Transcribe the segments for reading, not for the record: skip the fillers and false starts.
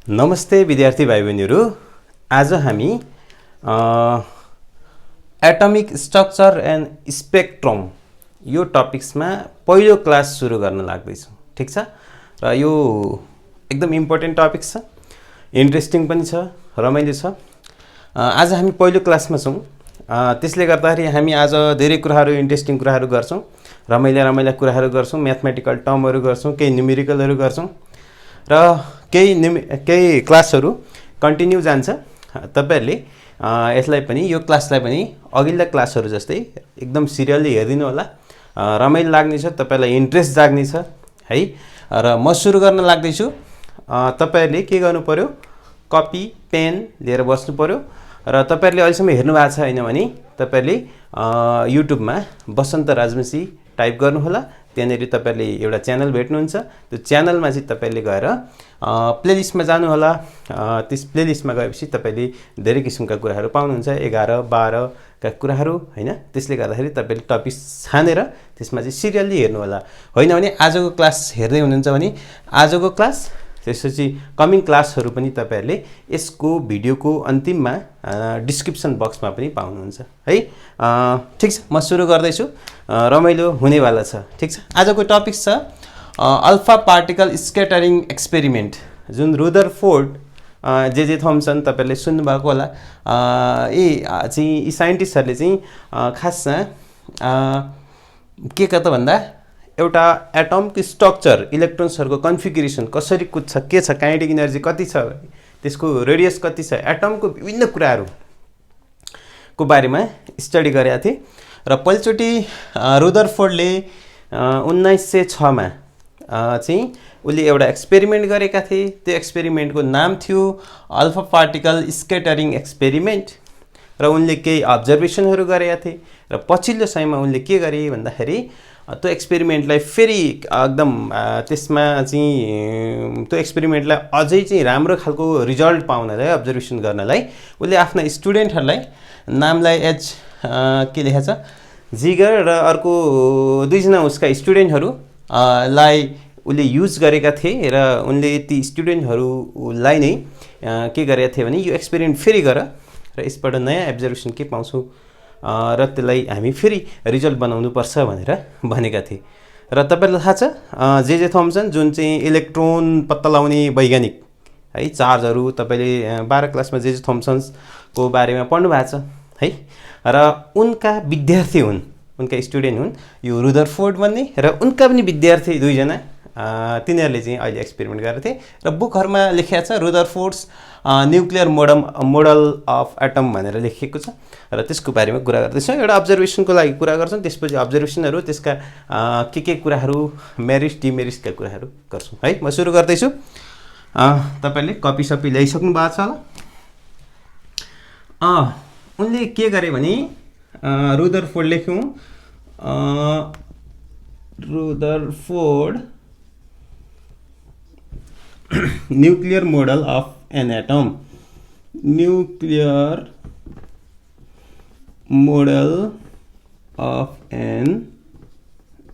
नमस्ते विद्यार्थी भाइ बहिनीहरू। आज हामी एटमिक स्ट्रक्चर एन्ड स्पेक्ट्रम यो टपिक्समा पहिलो क्लास सुरु गर्न लाग्दैछौँ। ठिक छ र यो एकदम इम्पोर्टेन्ट टपिक छ, इन्ट्रेस्टिङ पनि छ, रमाइलो छ। आज हामी पहिलो क्लासमा छौँ, त्यसले गर्दाखेरि हामी आज धेरै कुराहरू इन्ट्रेस्टिङ कुराहरू गर्छौँ, रमाइला कुराहरू गर्छौँ, म्याथमेटिकल टर्महरू गर्छौँ, केही न्युमेरिकलहरू गर्छौँ र केही क्लासहरू कन्टिन्यू जान्छ। तपाईहरुले यसलाई पनि यो क्लासलाई पनि अघिल्ला क्लासहरू जस्तै एकदम सिरियली हेर्दिनु होला, रमाइलो लाग्नेछ, तपाईलाई इन्ट्रेस्ट जाग्नेछ है। र म सुरु गर्न लाग्दैछु। तपाईहरुले के गर्नु पर्यो, कपी पेन लिएर बस्नु पर्यो र तपाईहरुले अहिलेसम्म हेर्नु भएको छैन भने तपाईहरुले युट्युबमा बसन्त राजवंशी टाइप गर्नु होला। त्यहाँनेरि तपाईहरुले एउटा च्यानल भेट्नुहुन्छ। त्यो च्यानलमा चाहिँ तपाईहरुले गएर प्लेलिस्टमा जानु होला। त्यस प्लेलिस्टमा गएपछि तपाईले धेरै किसिमका कुराहरू पाउनुहुन्छ, 11 12 का कुराहरू हैन। त्यसले गर्दाखेरि तपाईले टपिक छानेर त्यसमा चाहिँ सिरियली हेर्नु होला। होइन भने आजको क्लास हेर्दै हुनुहुन्छ भने आजको क्लास त्यसपछि कमिङ क्लासहरू पनि तपाईहरुले यसको भिडियोको अन्तिममा डिस्क्रिप्सन बक्समा पनि पाउनुहुन्छ है। ठीक छ, म सुरु गर्दैछु। रमाइलो हुनेवाला छ। ठीक छ, आजको टपिक छ अल्फा पार्टिकल स्क्याटरिङ एक्सपेरिमेन्ट, जुन रुदरफोर्ड जे थम्सन तपाईहरुले सुन्नुभएको होला। यी साइन्टिस्टहरूले चाहिँ खासमा के त भन्दा एउटा एटमको स्ट्रक्चर, इलेक्ट्रोन्सहरूको कन्फिगरेसन कसरी कुद्छ, के छ, काइनेटिक एनर्जी कति छ, त्यसको रेडियस कति छ, एटमको विभिन्न कुराहरूको बारेमा स्टडी गरेका थिए। र पहिलोचोटि रुदरफोर्डले 1906 मा चाहिँ उले एउटा एक्सपेरिमेन्ट गरेका थिए। त्यो एक्सपेरिमेन्टको नाम थियो अल्फा पार्टिकल स्क्याटरिङ एक्सपेरिमेन्ट र उनले केही अब्जर्भेसनहरू गरेका थिए। र पछिल्लो समयमा उनले के गरे भन्दाखेरि त्यो एक्सपेरिमेन्टलाई फेरि एकदम त्यसमा चाहिँ त्यो एक्सपेरिमेन्टलाई अझै चाहिँ राम्रो खालको रिजल्ट पाउनलाई, अब्जर्भेसन गर्नलाई उले आफ्ना स्टुडेन्टहरूलाई नामलाई के लेखेको छ, जिगर र अर्को दुईजना उसका स्टुडेन्टहरू लाई उले युज गरेका थिए। र उनले ती स्टुडेन्टहरूलाई नै के गरेका थिए भने यो एक्सपेरिमेन्ट फेरि गर र यसबाट नयाँ अब्जर्भेसन के पाउँछौ र त्यसलाई हामी फेरि रिजल्ट बनाउनु पर्छ भनेर भनेका थिए। र तपाईहरुलाई थाहा छ जे थम्सन जुन चाहिँ इलेक्ट्रोन पत्ता लगाउने वैज्ञानिक है, चार्जहरू तपाईले 12 क्लासमा जे थम्सनको बारेमा पढ्नु भएको छ है। र उनका विद्यार्थी हुन्, उनका स्टुडेन्ट हुन् यो रुदरफोर्ड भन्ने, र उनका पनि विद्यार्थी दुईजना, तिनीहरूले चाहिँ अहिले एक्सपेरिमेन्ट गरेका थिए। र बुकहरुमा लेखिएको छ रुदरफोर्ड्स न्युक्लियर मोडल अफ एटम भनेर लेखिएको छ। र त्यसको बारेमा कुरा गर्दैछौँ। एउटा अब्जर्भेसनको लागि कुरा गर्छौँ, त्यसपछि अब्जर्भेसनहरू, त्यसका के कुराहरू, मेरिट डिमेरिटका कुराहरू गर्छौँ है। म सुरु गर्दैछु। तपाईले कपी सपी ल्याइसक्नु भएको छ होला। उनले के गरे भने रुदरफोर्ड लेख्यौँ, Rutherford nuclear model of an atom, nuclear model of an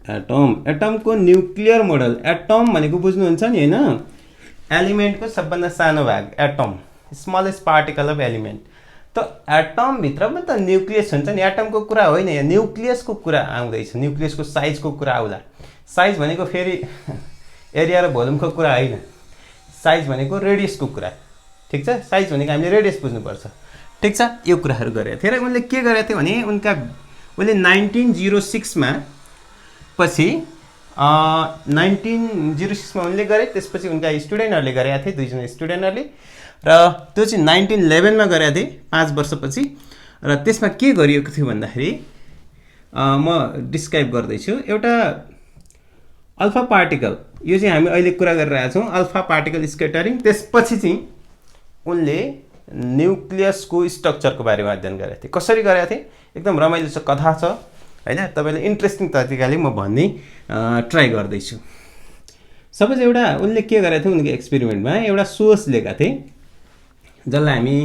atom, एटमको न्युक्लियर मोडल। एटम भनेको बुझ्नुहुन्छ नि हैन, एलिमेन्टको सबभन्दा सानो भाग atom, smallest particle of element. त एटम भित्रमा त न्युक्लियस हुन्छ नि, एटमको कुरा होइन, यहाँ न्युक्लियसको कुरा आउँदैछ। न्युक्लियसको साइजको कुरा आउला। साइज भनेको फेरि एरिया र भोल्युमको कुरा होइन, साइज भनेको रेडियसको कुरा। ठीक छ, साइज भनेको हामीले रेडियस बुझ्नुपर्छ। ठीक छ, यो कुराहरू गरेका थिए। र उनले के गरेका थिए भने उनले 1906 मा पछि 1906 मा उनले गरे, त्यसपछि उनका स्टुडेन्टहरूले गरेका थिए, दुईजना स्टुडेन्टहरूले। र त्यो चाहिँ 1911 मा गरेका थिए, 5 वर्षपछि। र त्यसमा के गरिएको थियो भन्दाखेरि म डिस्क्राइब गर्दैछु। एउटा अल्फा पार्टिकल, यो चाहिँ हामी अहिले कुरा गरिरहेका छौँ अल्फा पार्टिकल स्क्याटरिङ। त्यसपछि चाहिँ उनले न्युक्लियसको स्ट्रक्चरको बारेमा अध्ययन गरेका थिए। कसरी गरेका थिए, एकदम रमाइलो छ, कथा छ हैन। तपाईलाई इन्ट्रेस्टिङ तरिकाले म भन्ने ट्राई गर्दैछु। सपोज एउटा उनले के गरेका थिए, उनको एक्सपेरिमेन्टमा एउटा सोर्स लिएका थिए, जसलाई हामी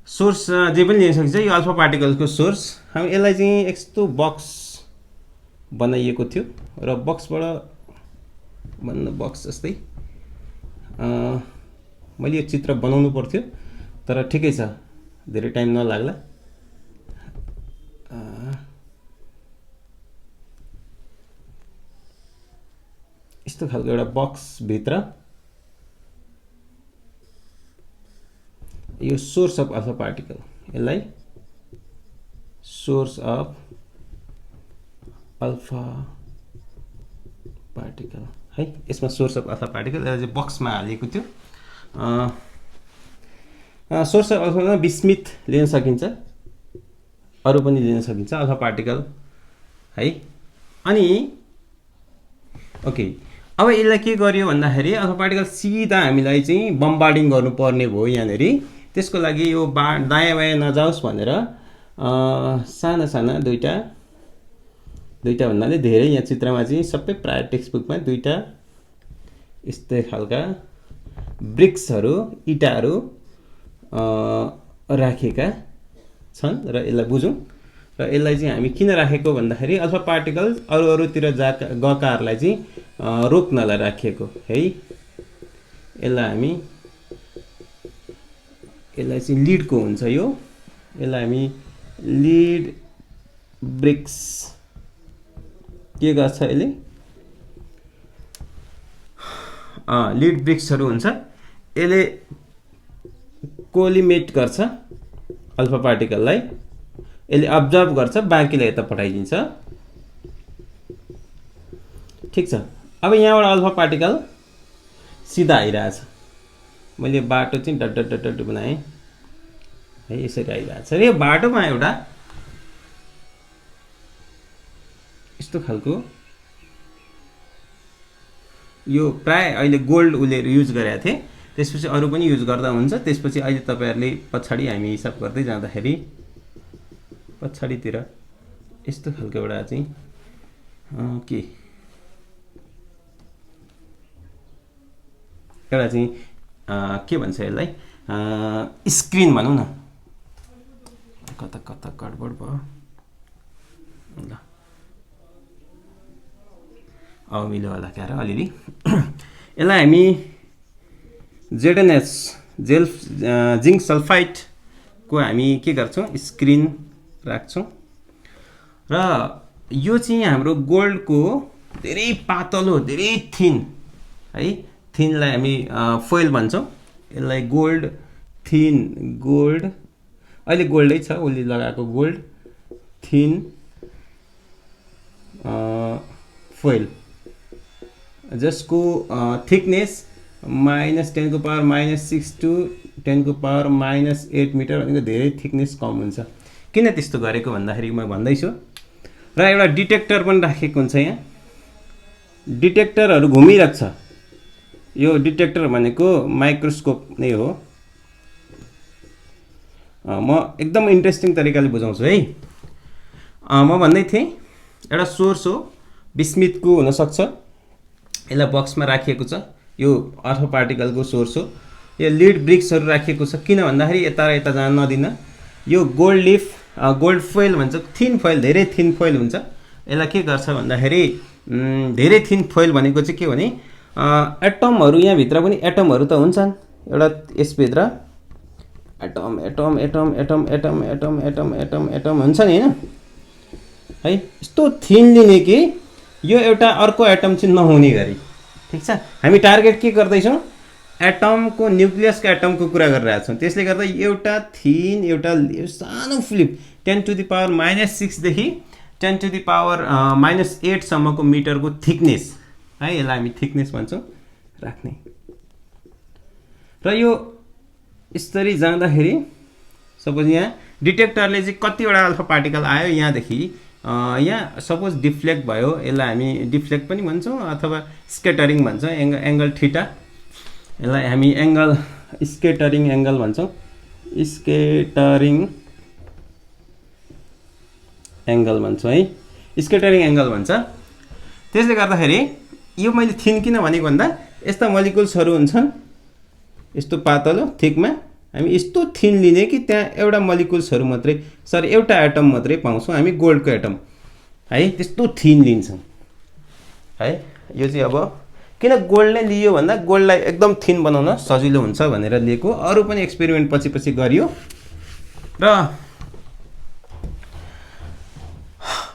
सोर्स जे पनि लिन सकिन्छ। यो अल्फा पार्टिकलको सोर्स, हामी यसलाई चाहिँ यस्तो बक्स बनाइएको थियो र बक्सबाट बन्न बक्स जस्तै मैले यो चित्र बनाउनु पर्थ्यो तर ठिकै छ धेरै टाइम नलाग्ला यस्तो खालको एउटा बक्स भित्र यो सोर्स अफ अल्फा पार्टिकल यसलाई सोर्स अफ अल्फा पार्टिकल है यसमा सोर्स अफ अल्फा पार्टिकल यसलाई चाहिँ बक्समा हालेको थियो सोर्स अफ अल्फा बिस्मिथ लिन सकिन्छ अरू पनि लिन सकिन्छ अल्फा पार्टिकल है अनि ओके अब यसलाई के गर्यो भन्दाखेरि अल्फा पार्टिकल सिधा हामीलाई चाहिँ बम्बार्डिङ गर्नुपर्ने भयो यहाँनिर त्यसको लागि यो दायाँ बायाँ नजाओस् भनेर साना साना दुईटा भन्नाले धेरै यहाँ चित्रमा चाहिँ सबै प्राय टेक्स्ट बुकमा दुईटा यस्तै खालका ब्रिक्सहरू इटाहरू राखेका छन् र यसलाई बुझौँ र यसलाई चाहिँ हामी किन राखेको भन्दाखेरि अल्फा पार्टिकल अरूतिर गएकाहरूलाई चाहिँ रोक्नलाई राखिएको है यसलाई चाहिँ लिडको हुन्छ यसलाई हामी लिड ब्रिक्स के गर्छ यसले लिड ब्रिक्सहरू हुन्छ यसले कोलिमेट गर्छ अल्फा पार्टिकललाई यसले अब्जर्भ गर्छ बाँकीलाई यता पठाइदिन्छ ठिक छ अब यहाँबाट अल्फा पार्टिकल सिधा आइरहेछ मैले बाटो चाहिँ डट डट डट डट बनाएँ है यसरी आइरहेछ र यो बाटोमा एउटा यस्तो खालको यो प्राय अहिले गोल्ड उसले युज गरेका थिए त्यसपछि अरू पनि युज गर्दा हुन्छ त्यसपछि अहिले तपाईहरुले पछाडी हामी हिसाब गर्दै जाँदाखेरि पछाडीतिर यस्तो खालको एउटा चाहिँ एउटा चाहिँ के भन्छ यसलाई स्क्रिन भनौं न कता कता गडबड भयो ल अब मिल्यो होला क्यार अलिअलि यसलाई हामी ZnS जिंक सल्फाइड को हामी के गर्छौं स्क्रिन राख्छौं र यो चाहिँ हाम्रो गोल्ड को धेरै पातलो धेरै थिन है थिनलाई हामी फोइल भन्छौं यसलाई गोल्ड थिन गोल्ड अहिले गोल्डै छ उले लगाएको गोल्ड थिन फोइल जसको थिकनेस -10 को पावर -6 टु 10 को पावर -8 मिटर भनेको धेरै थिकनेस कम हुन्छ किन त्यस्तो गरेको भन्दाखेरि म भन्दैछु र एउटा डिटेक्टर पनि राखेको हुन्छ यहाँ डिटेक्टरहरु घुमिरहेको छ यो डिटेक्टर भनेको माइक्रोस्कोप नै हो म एकदम इन्ट्रेस्टिङ तरिकाले बुझाउँछु है म भन्दै थिए एउटा सोर्स हो बिस्मिथ को हुन सक्छ यसलाई बक्समा राखिएको छ यो अल्फा पार्टिकल को सोर्स हो यो लीड ब्रिक्सहरु राखिएको छ किन भन्दाखेरि यता र यता जान नदिन यो गोल्ड लिफ गोल्ड फोइल भन्छ थिन फोइल धेरै थिन फोइल हुन्छ यसलाई के गर्छ भन्दाखेरि धेरै थिन फोइल भनेको चाहिँ के भने एटमहरु यहाँ भित्र पनि एटमहरु त हुन्छन् एउटा यस भित्र atom atom atom atom atom atom atom atom atom हुन्छ नि हैन है यस्तो थिन लिने कि यो एउटा अर्को एटम चाहिँ नहुने गरी ठीक छ हामी टार्गेट के गर्दै छौं एटम को न्यूक्लियस को एटम को कुरा गरिरहेका छौं त्यसले गर्दा एउटा थिन एउटा सानो फ्लिप 10 टु द पावर -6 देखि 10 टु द पावर -8 सम्मको मिटरको थिकनेस है यसलाई हामी थिकनेस भन्छौं राख्ने र यो यसरी जाँदाखेरि सपोज यहाँ डिटेक्टरले चाहिँ कतिवटा अल्फा पार्टिकल आयो यहाँ देखि यहाँ सपोज डिफ्लेक्ट भयो यसलाई हामी डिफ्लेक्ट पनि भन्छौं अथवा स्क्याटरिङ भन्छौं एंगल थीटा यसलाई हामी एंगल स्क्याटरिङ एंगल भन्छौं स्क्याटरिङ एंगल भन्छौं है स्क्याटरिङ एंगल भन्छ त्यसले गर्दाखेरि यो मैले थिन किन भनेको भन्दा यस्ता मोलिक्युल्सहरु हुन्छन् यस्तो पातलो थिकमा हामी यस्तो थिन लिने कि त्यहाँ एउटा मोलिक्युल्सहरु मात्रै सरी एउटा एटम मात्रै पाउँछौं हामी गोल्डको एटम है त्यस्तो थिन लिन्छौं है यो चाहिँ अब किन गोल्ड नै लियो भन्दा गोल्डलाई एकदम थिन बनाउन सजिलो हुन्छ भनेर लिएको। अरू पनि एक्सपेरिमेन्ट पछि गरियो र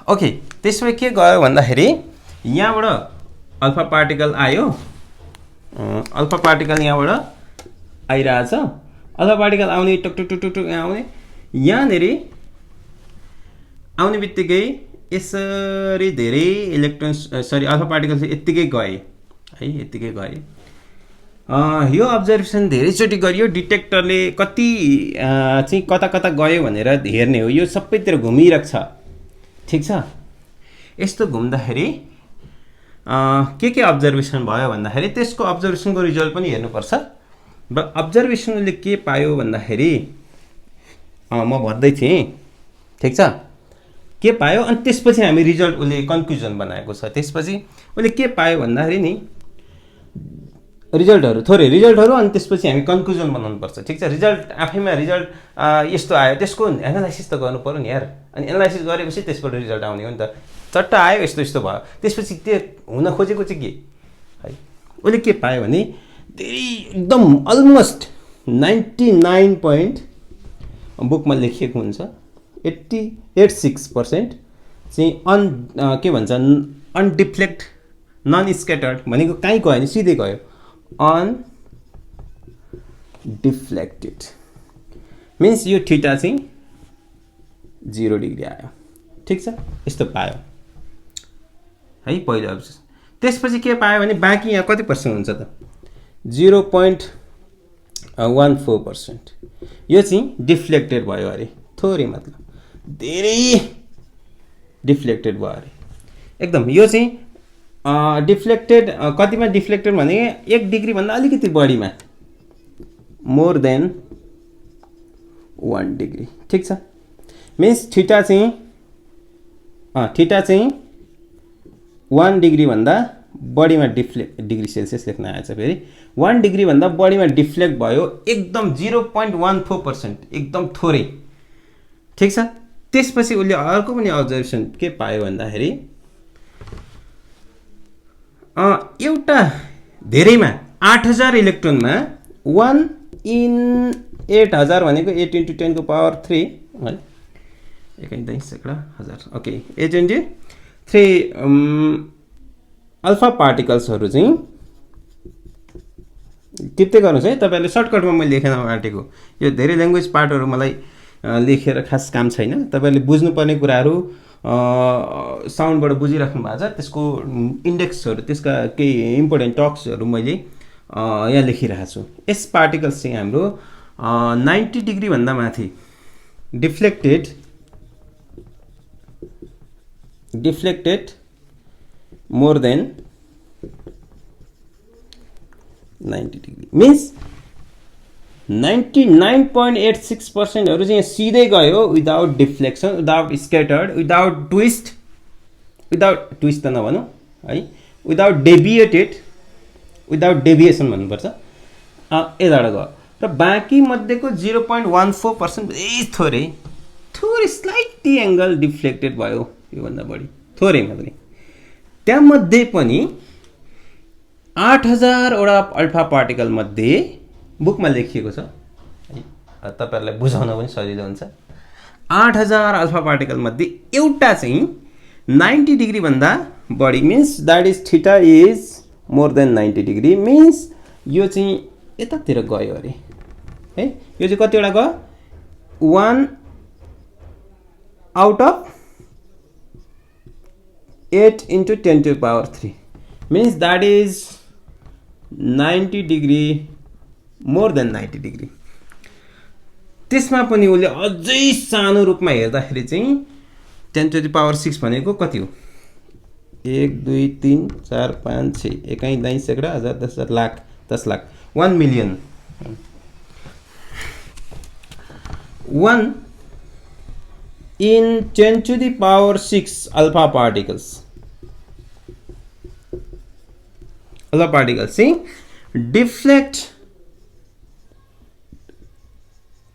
ओके। त्यसमै के गयो भन्दाखेरि यहाँबाट अल्फा पार्टिकल आयो, अल्फा पार्टिकल यहाँबाट आइरहेछ। अल्फा पार्टिकल आउने टुक टुक टुक टुक टुक आउने, यहाँनिर आउने बित्तिकै यसरी धेरै इलेक्ट्रोन्स सरी अल्फा पार्टिकल चाहिँ यत्तिकै गए है, यत्तिकै गए। यो अब्जर्भेसन धेरैचोटि गरियो। डिटेक्टरले कति चाहिँ कता कता गयो भनेर हेर्ने हो। यो सबैतिर घुमिरहेको छ, ठिक छ। यस्तो घुम्दाखेरि के अब्जर्भेसन भयो भन्दाखेरि त्यसको अब्जर्भेसनको रिजल्ट पनि हेर्नुपर्छ। र अब्जर्भेसनले के पायो भन्दाखेरि म भन्दै थिएँ, ठिक छ, के पायो। अनि त्यसपछि हामी रिजल्ट उसले कन्क्लुजन बनाएको छ। त्यसपछि उसले के पायो भन्दाखेरि नि रिजल्टहरू थोरै रिजल्टहरू, अनि त्यसपछि हामी कन्क्लुजन बनाउनुपर्छ, ठिक छ। रिजल्ट आफैमा रिजल्ट यस्तो आयो, त्यसको एनालाइसिस त गर्नु पऱ्यो नि यार। अनि एनालाइसिस गरेपछि त्यसबाट रिजल्ट आउने हो नि त। चट्ट आयो, यस्तो यस्तो भयो, त्यसपछि त्यो हुन खोजेको चाहिँ के है। उसले के पायो भने धेरै एकदम अलमोस्ट 99 बुकमा लेखिएको हुन्छ 86% चाहिँ के भन्छ अनडिफ्लेक्ट नन स्क्याटर्ड भनेको कहीँ गयो नि सिधै गयो अनडिफ्लेक्टेड मिन्स यो थीटा चाहिँ 0 डिग्री आयो, ठिक छ। यस्तो पायो है पहिलो अब्जर्भेसन। त्यसपछि के पायो भने बाँकी यहाँ कति पर्सेन्ट हुन्छ त 0.14%। यो चाहिँ डिफ्लेक्टेड भयो अरे, थोरै मतलब धेरै डिफ्लेक्टेड भयो अरे एकदम। यो चाहिँ डिफ्लेक्टेड कतिमा डिफ्लेक्टेड भने 1 डिग्री भन्दा अलिकति बढीमा, मोर देन 1 डिग्री, ठिक छ। मिन्स थीटा चाहिँ 1 डिग्री भन्दा बढीमा डिग्री सेल्सियस लेख्न आएछ। फेरि 1 डिग्री भन्दा बढीमा डिफ्लेक्ट भयो, एकदम 0.14%, एकदम थोरै, ठिक छ। त्यसपछि उसले अर्को पनि अब्जर्भेसन के पायो भन्दाखेरि एउटा धेरैमा 8000 इलेक्ट्रोनमा 1/8000 भनेको 8 × 10⁻³ है, 1/1000 ओके, 8 × 3 अल्फा पार्टिकल्सहरू चाहिँ टिप्दै गर्नुहोस् है। तपाईँहरूले सर्टकटमा मैले लेखेन आँटेको, यो धेरै ल्याङ्ग्वेज पार्टहरू मलाई लेखेर खास काम छैन। तपाईँहरूले बुझ्नुपर्ने कुराहरू साउन्डबाट बुझिराख्नु भएको छ, त्यसको इन्डेक्सहरू, त्यसका केही इम्पोर्टेन्ट टक्सहरू मैले यहाँ लेखिरहेको छु। यस पार्टिकल्स चाहिँ हाम्रो 90 डिग्री भन्दा माथि deflected more than 90 degree means 99.86% चाहिँ सिधै गयो without deflection, without scattered, without twist त नभनौँ है, विदाउट डेभिएसन भन्नुपर्छ, यताबाट गयो। र बाँकी मध्येको 0.14% थोरै स्लाइटली एङ्गल डिफ्लेक्टेड भयो, योभन्दा बढी थोरै मात्रै। त्यहाँमध्ये पनि 8000 वटा अल्फा पार्टिकल मध्ये बुकमा लेखिएको छ है, तपाईँहरूलाई बुझाउन पनि सजिलो हुन्छ। 8000 अल्फा पार्टिकल मध्ये एउटा चाहिँ 90 डिग्री भन्दा बढी means that is theta is more than 90 degree means यो चाहिँ यतातिर गयो अरे है। यो चाहिँ कतिवटा गयो 1 out of 8 × 10⁻³ means that is 90 degree more than 90 degree। त्यसमा पनि उसले अझै सानो रूपमा हेर्दाखेरि चाहिँ 10⁻6 भनेको कति हो 1 2 3 4 5 6 एकाइ 9 सैकडा हजार 10 lakh 1 million 1 in 10⁻6 alpha particles चाहिँ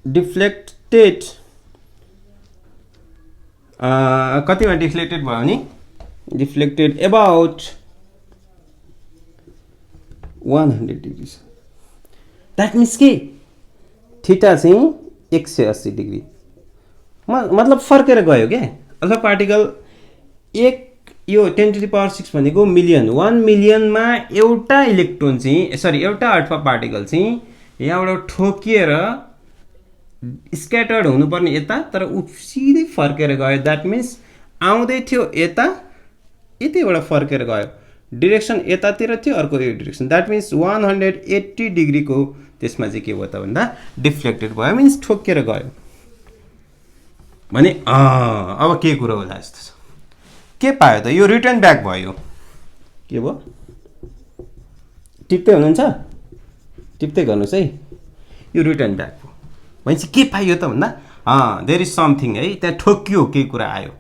डिफ्लेक्टेड कतिमा डिफ्लेक्टेड भयो भने डिफ्लेक्टेड अबाउट 100 डिग्री छ। द्याट मिन्स कि थीटा चाहिँ 180 डिग्री मतलब फर्केर गयो क्या। अल्फा पार्टिकल एक यो 10⁶ भनेको मिलियन, 1 मिलियनमा एउटा इलेक्ट्रोन चाहिँ सरी एउटा अल्फा पार्टिकल चाहिँ यहाँबाट ठोकिएर स्क्याटर्ड हुनुपर्ने यता, तर ऊ सिधै फर्केर गयो। द्याट मिन्स आउँदै थियो यता, यतैबाट फर्केर गयो, डिरेक्सन यतातिर थियो, अर्को यो डिरेक्सन। द्याट मिन्स 180 डिग्रीको त्यसमा चाहिँ के भयो त भन्दा डिफ्लेक्टेड भयो, मिन्स ठोकेर गयो भने अब के कुरो होला जस्तो छ। के पायो त? यो रिटर्न ब्याक भयो। के भयो? टिप्दै हुनुहुन्छ? टिप्दै गर्नुहोस् है। यो रिटर्न ब्याक भयो भनेपछि के पाइयो त भन्दा देयर इज समथिङ है, त्यहाँ ठोकियो, केही कुरा आयो,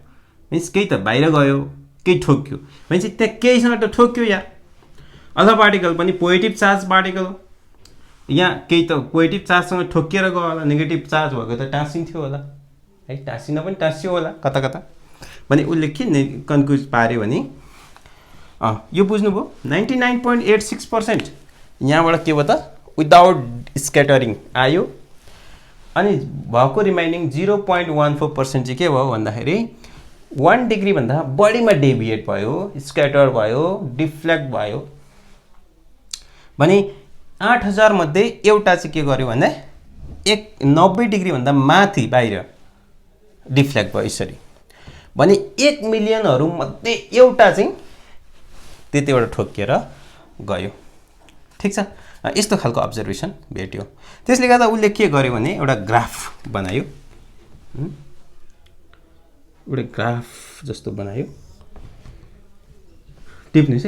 मिन्स केही त बाहिर गयो, केही ठोक्यो भनेपछि त्यहाँ केहीसँग त ठोक्यो यार। अल्फा पार्टिकल पनि पोजिटिभ चार्ज पार्टिकल हो, यहाँ केही त पोजिटिभ चार्जसँग ठोकिएर गयो होला, नेगेटिभ चार्ज भएको त टाँसिन्थ्यो होला है, टाँसिन पनि टाँसियो होला कता कता भने उसले के कन्क्लुज पार्यो भने यो बुझ्नुभयो 99.86% यहाँबाट के भयो त विदाउट स्क्याटरिङ आयो, अनि भएको रिमाइनिङ 0.14% चाहिँ के भयो भन्दाखेरि 1 डिग्री भन्दा बढीमा डेभिएट भयो, स्क्याटर भयो, डिफ्लेक्ट भयो भने 8000 मध्ये एउटा चाहिँ के गर्यो भन्दा 90 डिग्री भन्दा माथि बाहिर डिफ्लेक्ट भयो यसरी भने 1 मिलियनहरु मध्ये एउटा चाहिँ त्यतिबाट ठोकिएर गयो। ठीक छ, यस्तो खालको अब्जर्भेसन भेट्यो। त्यसले गर्दा उसले के गर्यो भने एउटा ग्राफ बनायो, एउटा ग्राफ जस्तो बनायो। टिप्नुस्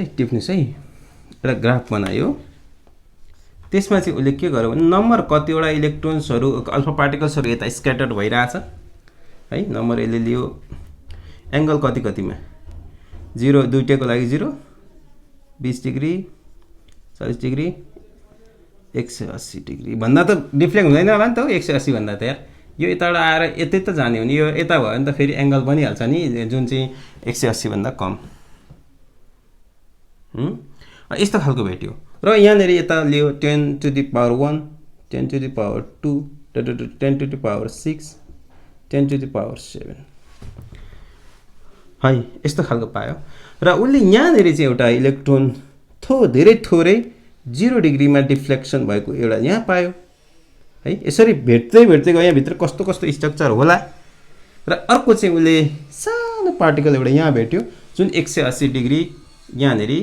है एउटा ग्राफ बनायो। त्यसमा चाहिँ उसले के गर्यो भने नम्बर कतिवटा इलेक्ट्रोन्सहरु अल्फा पार्टिकल्सहरु यता स्क्याटर्ड भइराछ है, नम्बर यसले लियो, एंगल कति कतिमा 0 दुईटैको लागि 0, 20 डिग्री, 40 डिग्री, 180 डिग्री भन्दा त डिफ्लेक्ट हुँदैन होला नि त 180 भन्दा त यार। यो यताबाट आएर यतै त जाने हो नि, यो यता भयो भने त फेरि एंगल बनिहाल्छ नि जुन चाहिँ 180 भन्दा कम। यस्तो खालको भेट्यो र यहाँनेरि यता लियो 10 to the power 1, 10 to the power 2, 10 to the power 6, 10 to the power 7 है, यस्तो खालको पायो। र उसले यहाँनेरि चाहिँ एउटा इलेक्ट्रोन धेरै थोरै 0 डिग्रीमा डिफ्लेक्सन भएको एउटा यहाँ पायो है। यसरी भेट्दै भेट्दै गयो, यहाँभित्र कस्तो कस्तो स्ट्रक्चर होला। र अर्को चाहिँ उसले सानो पार्टिकल एउटा यहाँ भेट्यो जुन 180 डिग्री यहाँनेरि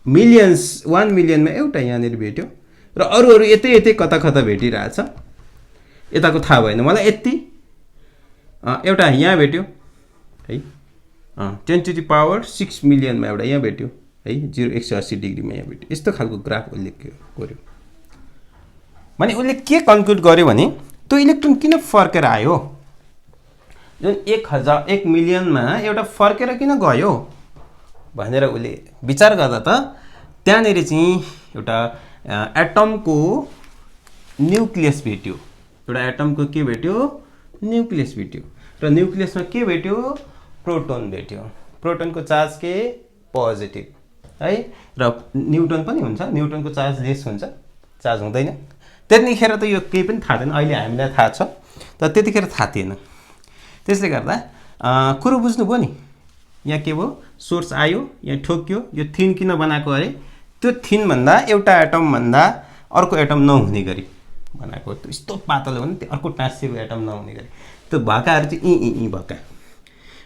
मिलियन्स 1 मिलियनमा एउटा यहाँनेरि भेट्यो र अरू यतै कता कता भेटिरहेछ। यताको थाहा भएन मलाई, यति एउटा यहाँ भेट्यो है, 10 टु द पावर 6 मिलियनमा एउटा यहाँ भेट्यो है, 180 डिग्रीमा यहाँ भेट्यो। यस्तो खालको ग्राफ उसले गर्यो भने उसले के कन्क्लुड गर्यो भने त्यो इलेक्ट्रोन किन फर्केर आयो, जुन 1 मिलियनमा एउटा फर्केर किन गयो भनेर उसले विचार गर्दा त त्यहाँनेरि चाहिँ एउटा एटमको न्यूक्लियस भेट्यो। एउटा एटमको के भेट्यो? न्यूक्लियस भेट्यो। र न्यूक्लियसमा के भेट्यो? प्रोटोन भेट्यो। प्रोटोनको चार्ज के? पोजिटिभ है। र न्यूट्रन पनि हुन्छ, न्यूट्रनको चार्ज लेस हुन्छ, चार्ज हुँदैन। त्यतिखेर त यो केही पनि थाहा थिएन, अहिले हामीलाई थाहा छ, तर त्यतिखेर थाहा थिएन। त्यसले गर्दा कुरो बुझ्नुभयो नि, यहाँ के भयो? सोर्स आयो, यहाँ ठोक्यो, यो थिन किन बनाएको अरे? त्यो थिन भन्दा एउटा एटम भन्दा अर्को एटम नहुने गरी बनाएको। त्यो यस्तो पातलो हो नि, त्यो अर्को टाँसिएको एटम नहुने गरी त्यो भएकाहरू चाहिँ यी भएका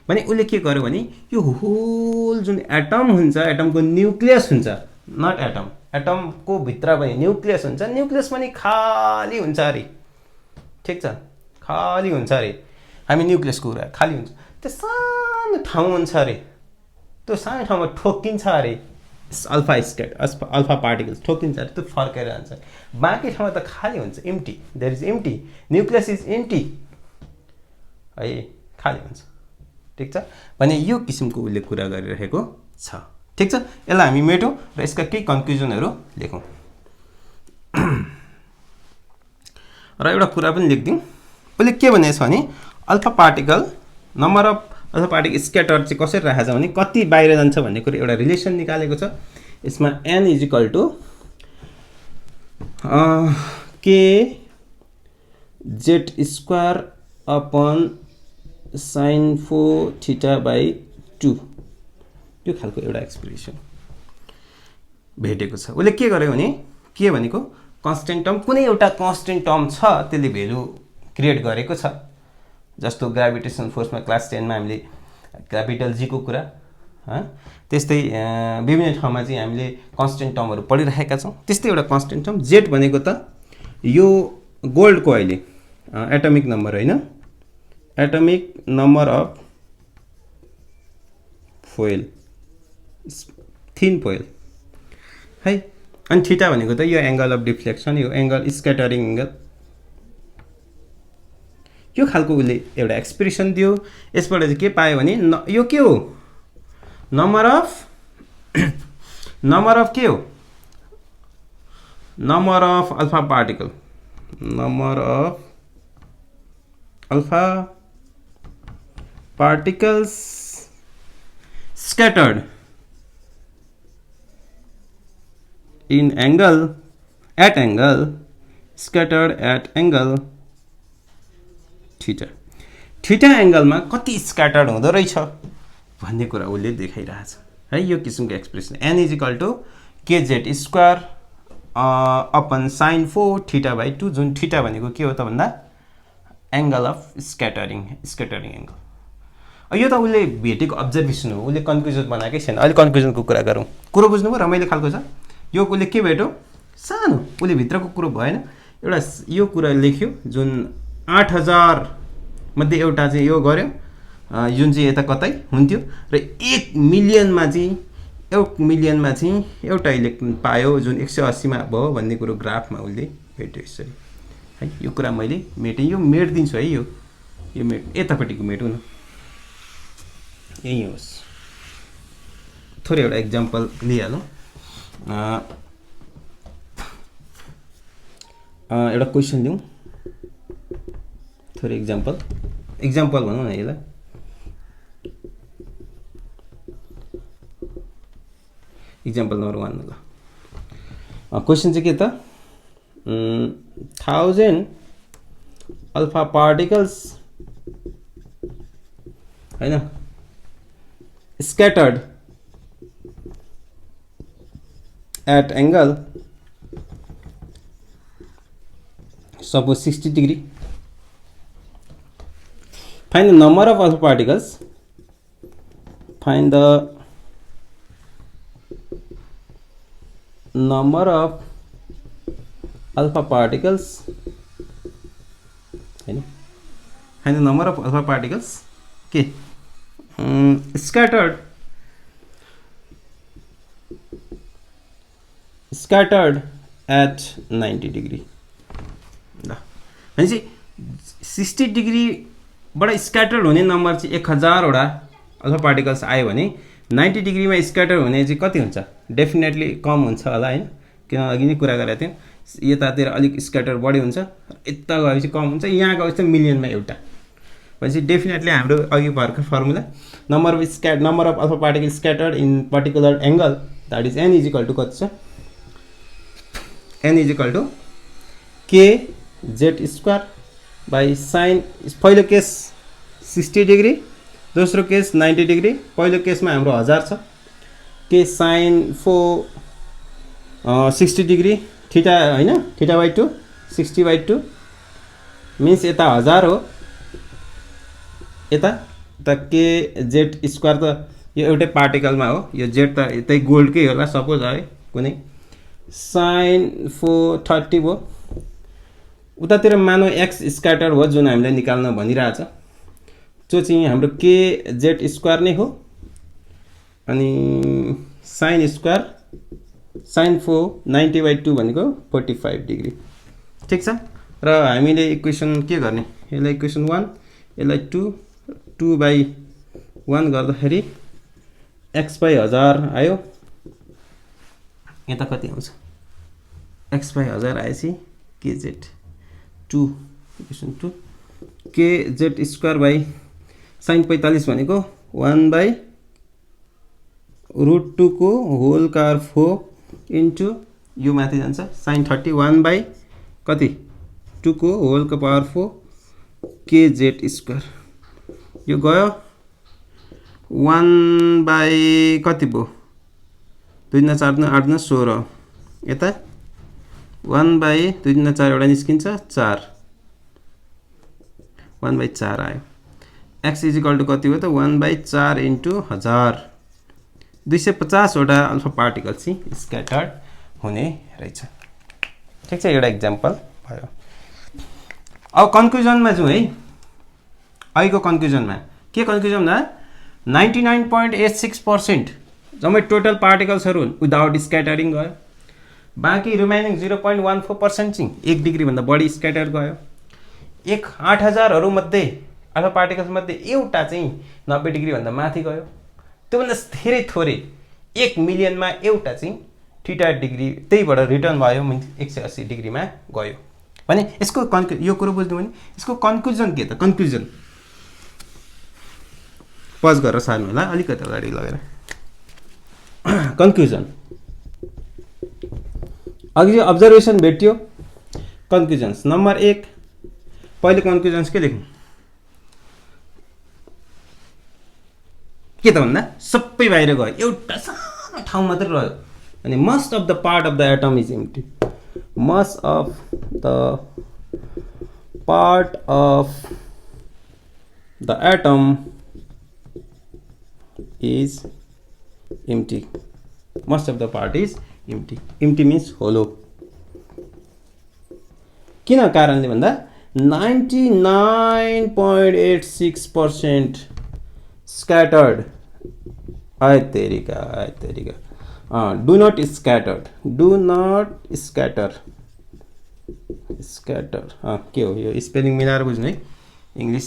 भने उसले के गर्यो भने यो होल जुन एटम हुन्छ, एटमको न्यूक्लियस हुन्छ, नट एटम, एटमको भित्र पनि न्यूक्लियस हुन्छ, न्यूक्लियस पनि खाली हुन्छ अरे। ठिक छ, खाली हुन्छ अरे। हामी न्यूक्लियसको कुरा खाली हुन्छ, त्यो सानो ठाउँ हुन्छ अरे, त्यो सानो ठाउँमा ठोकिन्छ अरे, अल्फा पार्टिकल्स ठोकिन्छ अरे, त्यो फर्केर जान्छ। बाँकी ठाउँमा त खाली हुन्छ, empty, there is empty, nucleus is empty है, खाली हुन्छ। ठिक छ, भने यो किसिमको उसले कुरा गरिरहेको छ। ठिक छ, यसलाई हामी मेटौँ र यसका केही कन्क्लुजनहरू लेखौँ र एउटा कुरा पनि लेखिदिउँ। उसले के भनेको छ भने alpha particle, number of alpha particle scatter चाहिँ कसरी राखेको छ भने कति बाहिर जान्छ भन्ने कुरा एउटा रिलेसन निकालेको छ। यसमा n is equal to K Z square upon sine 4 theta by 2 यो खालको एउटा एक्सप्रेसन भेटेको छ। उसले के गर्यो भने के भनेको कन्स्टेन्ट टर्म कुनै एउटा कन्स्टेन्ट टर्म छ त्यसले भेल्यु क्रिएट गरेको छ। जस्तो ग्राभिटेसन फोर्समा क्लास 10 मा हामीले क्यापिटल जी को कुरा त्यस्तै विभिन्न ठाउँमा चाहिँ हामीले कन्स्टेन्ट टर्महरू पढिरहेका छौँ। त्यस्तै एउटा कन्स्टेन्ट टर्म जेट भनेको त यो गोल्डको अहिले एटमिक नम्बर होइन, atomic number of foil thin foil है। अनि थीटा भनेको त यो एंगल अफ डिफ्लेक्सन, यो एंगल स्क्याटरिङ एंगल, यो खालको उसले एउटा एक्सप्रेसन दियो। यसबाट चाहिँ के पायो भने यो के हो नम्बर अफ के हो number of alpha particle, number of alpha particles scattered in angle at angle scattered at angle theta. Theta एंगलमा कति स्क्याटर्ड हुँदो रहेछ भन्ने कुरा उसले देखाइरहेछ है। यो किसिमको expression n is equal to K Z square upon sine 4 theta by 2, जुन थीटा भनेको के हो त भन्दा एंगल अफ स्क्याटरिङ एंगल। यो त उसले भेटेको अब्जर्भेसन हो, उसले कन्क्लुजन बनाएकै छैन। अहिले कन्क्लुजनको कुरा गरौँ। कुरो बुझ्नुभयो, रमाइलो खालको छ यो। उसले के भेट्यो सानो, उसले भित्रको कुरो भएन, एउटा यो कुरा लेख्यो जुन 8000 मध्ये एउटा चाहिँ यो गर्यो जुन चाहिँ यता कतै हुन्थ्यो र 1 मिलियनमा चाहिँ एउटा इलेक्ट्रोन पायो जुन 180 मा भयो भन्ने कुरो ग्राफमा उसले भेट्यो यसरी है। यो कुरा मैले मेटेँ, यो मेट दिन्छु है। यो मेट यतापट्टिको मेटौँ न, यही होस्। थोरै एउटा एक्जाम्पल लिइहालौँ। एउटा क्वेसन लिउँ, थोरै एक्जाम्पल भनौँ न यसलाई। एक्जाम्पल नम्बर 1 ल। क्वेसन चाहिँ के त 1000 अल्फा पार्टिकल्स हैन scattered at angle suppose 60 degree. Find the number of alpha particles. Find the number of alpha particles. Find the number of alpha particles. Okay. Scattered at 90 degree ल। भनेपछि 60 degree बाट scattered हुने number चाहिँ 1000 वटा alpha particles आयो भने 90 डिग्रीमा scatter हुने चाहिँ कति हुन्छ? डेफिनेटली कम हुन्छ होला हैन, किन अघि नै कुरा गरेको थियौँ। यतातिर अलिक स्क्याटर बढी हुन्छ, यता गएपछि कम हुन्छ, यहाँ गएपछि मिलियनमा एउटा। भनेपछि डेफिनेटली हाम्रो अघि भर्खर formula number of alpha particle scattered in particular angle that is n is equal to कति छ? n is equal to K Z square by sine, पहिलो केस 60 डिग्री, दोस्रो केस 90 डिग्री। पहिलो केसमा हाम्रो 1000 छ, के साइन 4 60 डिग्री थीटा हैन, theta by 2 60 by 2 means यता 1000 हो, यता त के जेट स्क्वायर त यो एउटै पार्टिकलमा हो, यो जेट त यतै गोल्डकै होला सपोज है, कुनै साइन 430 भयो। उतातिर मानौ एक्स स्क्याटर हो जुन हामीले निकाल्न भनिरहेछ, जो चाहिँ हाम्रो के जेट स्क्वायर नै हो। अनि साइन स्क्वायर साइन 4 90 बाई 2 भनेको 45 डिग्री। ठिक छ। र हामीले इक्वेसन के गर्ने, यसलाई इक्वेसन 1, यसलाई 2 बाई 1 गर्दाखेरि x बाई 1000 आयो। यता कति आउँछ? x बाई 1000 आएपछि के जेट 2 इक्वेसन 2 के जेट स्क्वायर बाई साइन 45 भनेको 1 बाई √2 को होल कार 4 इन्टु यो माथि जान्छ sin 30 1 बाई कति 2 को होल को पावर 4 kz स्क्वायर यो गयो 1 बाई कति भयो 2 गुणा 4 गुणा 8 गुणा 16 यता 1 बाई 2 गुणा 4 एउटा निस्किन्छ 4 1 बाई 4 आयो x इक्वल टु कति हो त 1 बाई 4 इन्टु 1000 250 वटा अल्फा पार्टिकल चाहिँ स्क्याटर्ड हुने रहेछ ठीक छ एउटा एक्जाम्पल भयो अब कन्क्लुजनमा जाउँ है अहिलेको कन्क्लुजनमा के कन्क्लुजन भन्दा 99.86% जम्मै टोटल पार्टिकल्सहरू विदाउट स्क्याटरिङ गयो बाँकी रिमेनिङ 0.14% चाहिँ 1 डिग्री भन्दा बढी स्क्याटर गयो 8000 मध्ये अल्फा पार्टिकल्स मध्ये एउटा चाहिँ 90 डिग्री भन्दा माथि गयो त्योभन्दा धेरै थोरै 1 मिलियनमा एउटा चाहिँ थीटा डिग्री त्यहीबाट रिटर्न भयो 180 डिग्रीमा गयो भने यसको यो कुरो बुझ्नु भने यसको कन्क्लुजन के त कन्क्लुजन पज गरेर सार्नु होला अलिकति अगाडि लगेर कन्क्लुजन अघि जो अब्जर्भेसन भेट्यो कन्क्लुजन्स नम्बर 1 पहिले कन्क्लुजन्स के लेख्नु के त भन्दा सबै बाहिर गयो एउटा सानो ठाउँ मात्र रह्यो अनि most of the part of the atom is empty most of the part of the atom is empty most of the part is empty means hollow किन कारणले भन्दा 99.86% scattered आय तेरिका do not scatter के हो यो स्पेलिङ मिलाएर बुझ्नु है इंग्लिश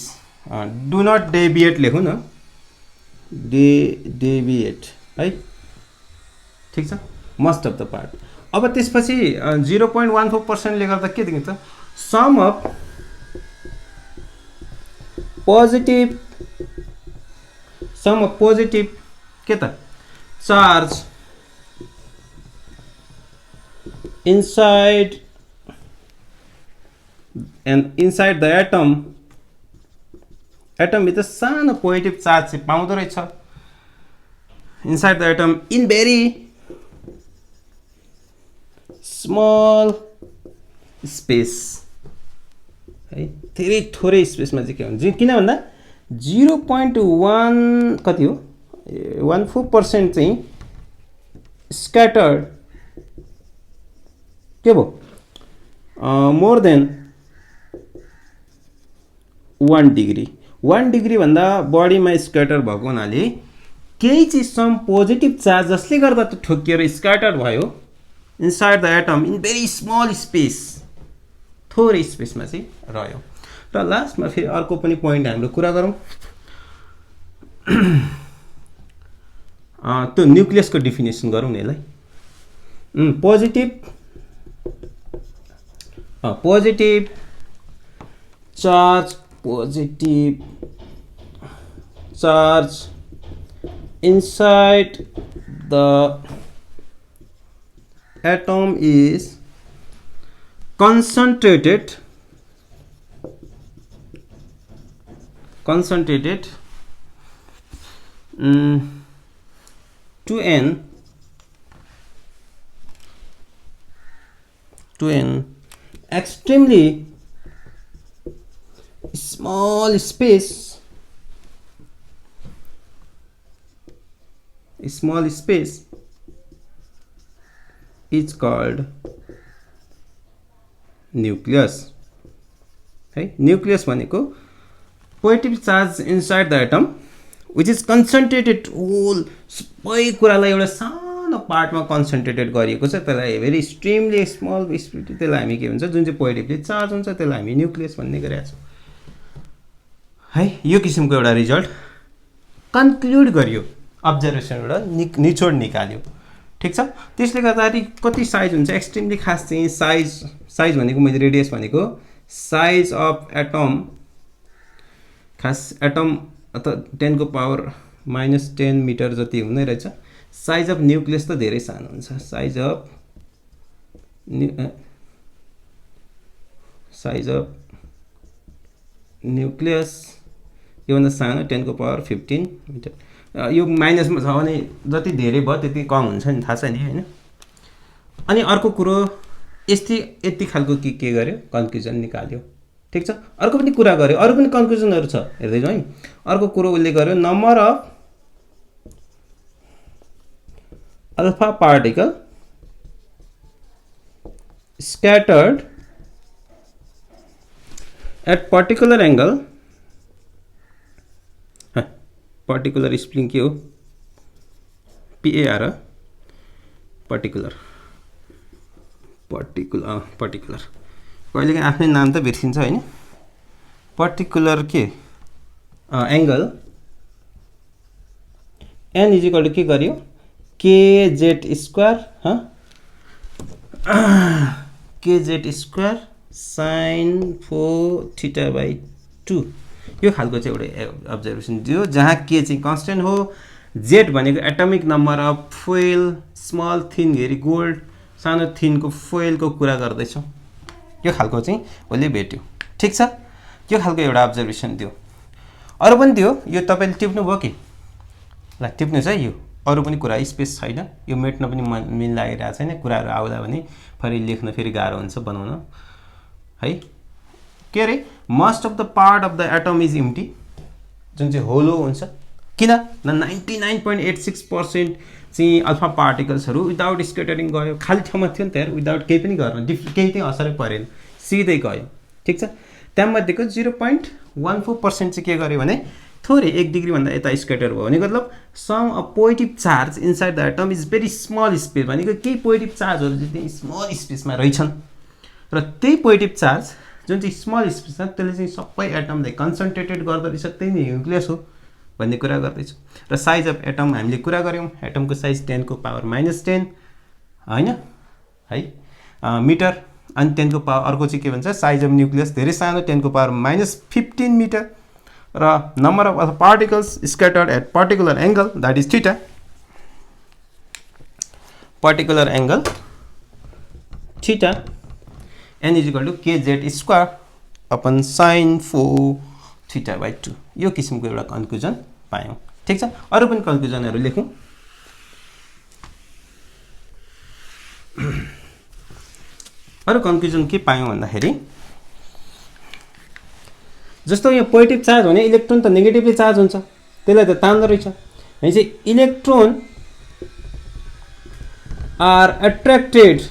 do not deviate लेखौँ न deviate है ठीक छ most of the part अब त्यसपछि 0.14% ले गर्दा के देखिन्छ sum of positive के त charge inside the atom with a सानो पोजिटिभ चार्ज चाहिँ पाउँदो रहेछ inside the atom in very small space है धेरै थोरै स्पेसमा चाहिँ के हुन्छ किन भन्दा 0.1 कति हो 14% चाहिँ scattered के भयो मोर देन 1 डिग्री भन्दा बढीमा स्क्याटर भएको हुनाले केही चाहिँ सम पोजिटिभ चार्ज जसले गर्दा त ठोकिएर स्क्याटर भयो inside the atom in very small space थोरै स्पेसमा चाहिँ रह्यो र लास्टमा फेरि अर्को पनि पोइन्ट हाम्रो कुरा गरौँ त्यो न्युक्लियसको डेफिनेसन गरौँ न यसलाई positive charge inside the atom is concentrated to an extremely small space is called nucleus है न्यूक्लियस भनेको positive charge inside the atom which is concentrated whole सबै कुरालाई एउटा सानो पार्टमा कन्सन्ट्रेटेड गरिएको छ त्यसलाई भेरी एक्सट्रिमली स्मल स्पिड त्यसलाई हामी के भन्छ जुन चाहिँ पोजिटिभली चार्ज हुन्छ त्यसलाई हामी न्युक्लियस भन्ने गरेका छौँ है यो किसिमको एउटा रिजल्ट कन्क्लुड गरियो अब्जर्भेसनबाट निचोड निकाल्यो ठीक छ त्यसले गर्दाखेरि कति साइज हुन्छ एक्सट्रिमली खास चाहिँ साइज भनेको मैले रेडियस भनेको साइज अफ एटम खास एटम अथवा 10 को पावर -10 मिटर जति हुँदै रहेछ साइज अफ न्युक्लियस त धेरै सानो हुन्छ size of size of nucleus योभन्दा सानो 10⁻15 मिटर। यो माइनसमा छ भने जति धेरै भयो त्यति कम हुन्छ नि, थाहा छ नि होइन। अनि अर्को कुरो यति खालको के गर्यो, कन्क्लुजन निकाल्यो, ठिक छ। अर्को पनि कुरा गर्यो, अरू पनि कन्क्लुजनहरू छ, हेर्दै जाउँ है। अर्को कुरो उसले गर्यो, number of alpha particle scattered at particular angle, particular spelling के हो, PAR particular कहिलेकाहीँ आफ्नै नाम त बिर्सिन्छ होइन। पर्टिकुलर के एङ्गल n इजिकल टु के गर्यो, kz square kz square sine 4θ/2 यो खालको चाहिँ एउटा अब्जर्भेसन दियो, जहाँ के चाहिँ कन्स्टेन्ट हो, जेड भनेको atomic number of foil, small thin हेरी गोल्ड, सानो थिनको फोइलको कुरा गर्दैछ। यो खालको चाहिँ उसले भेट्यो, ठिक छ। यो खालको एउटा अब्जर्भेसन दियो। अरू पनि दियो, यो तपाईँले टिप्नु भयो कि ल, टिप्नु छ यो। अरू पनि कुरा स्पेस छैन, यो मेट्न पनि मिल लागिरहेको छैन, कुराहरू आउँदा भने फेरि लेख्न फेरि गाह्रो हुन्छ बनाउन है। के अरे, most of the part of the atom is empty, जुन चाहिँ होलो हुन्छ। किन 99.86% चाहिँ अल्फा पार्टिकल्सहरू विदाउट स्क्याटरिङ गयो, खाली ठाउँमा थियो नि त यार, विदाउट केही पनि गर्न, केही चाहिँ असरै परेन, सिधै गयो, ठिक छ। त्यहाँमध्येको 0.14% चाहिँ के गर्यो भने थोरै 1 डिग्रीभन्दा यता स्क्याटर भयो भने मतलब some a positive charge inside the atom is very small space, भनेको केही पोजिटिभ चार्जहरू चाहिँ त्यही स्मल स्पेसमा रहेछन्, र त्यही पोजिटिभ चार्ज जुन चाहिँ स्मल स्पेस छ त्यसले चाहिँ सबै एटमलाई कन्सन्ट्रेटेड गर्दो रहेछ, त्यही नै न्युक्लियस हो भन्ने कुरा गर्दैछु। र साइज अफ एटम हामीले कुरा गऱ्यौँ, एटमको साइज 10⁻−10 होइन है मिटर। अनि 10 अर्को चाहिँ के भन्छ, साइज अफ न्युक्लियस धेरै सानो 10⁻−15 मिटर, र number of particles scattered at particular angle that is theta, particular angle theta n is equal to kz square upon sine 4θ/2। यो किसिमको एउटा कन्क्लुजन पायौँ, ठिक छ। अरू पनि कन्क्लुजनहरू लेखौँ। अरू कन्क्लुजन के पायौँ भन्दाखेरि, जस्तो यो पोजिटिभ चार्ज भने इलेक्ट्रोन त नेगेटिभली चार्ज हुन्छ, त्यसलाई त तान्दो रहेछ भनेपछि electron are attracted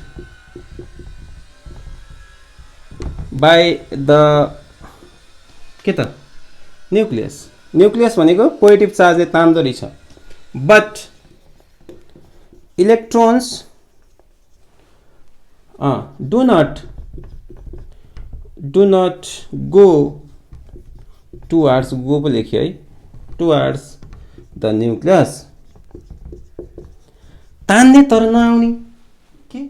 by the के त न्युक्लियस भनेको पोजिटिभ चार्जले तान्दो रहेछ, but electrons do not go towards, go पो लेख्यो है, टुवार्ड्स द न्युक्लियस, तान्ने तर नआउने, के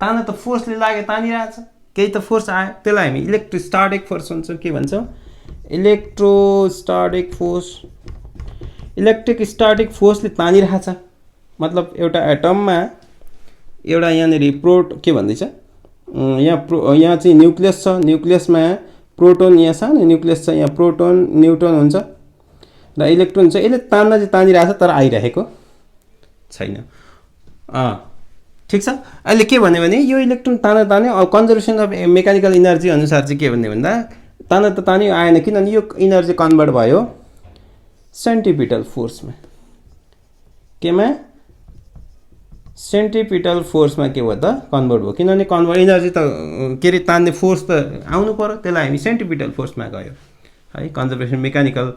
तान्न त फोर्सले लाग्यो तानिरहेछ, केही त फोर्स आयो, त्यसलाई हामी इलेक्ट्रोस्टाटिक फोर्स भन्छौँ। के भन्छौँ? Electrostatic force. इलेक्ट्रिक स्टाटिक फोर्सले तानिरहेछ, मतलब एउटा एटममा एउटा यहाँनिर के भन्दैछ, यहाँ चाहिँ न्युक्लियस छ, न्युक्लियसमा प्रोटोन, यहाँ सानो न्युक्लियस छ, यहाँ प्रोटोन न्युट्रोन हुन्छ र इलेक्ट्रोन छ, यसले तान्न चाहिँ तानिरहेछ तर आइरहेको छैन, ठिक छ। अहिले के भन्यो भने यो इलेक्ट्रोन तान्यो, कन्जर्भेसन अफ मेकानिकल इनर्जी अनुसार चाहिँ के भन्यो भन्दा तान्यो त तान्यो आएन, किनभने यो इनर्जी कन्भर्ट भयो सेन्ट्रिपिटल फोर्समा, केमा सेन्ट्रिपिटल फोर्समा के भयो त कन्भर्ट भयो, किनभने इनर्जी त के अरे तान्ने फोर्स त आउनु पर्यो, त्यसलाई हामी सेन्ट्रिपिटल फोर्समा गयो है, कन्जर्भेसन मेकानिकल।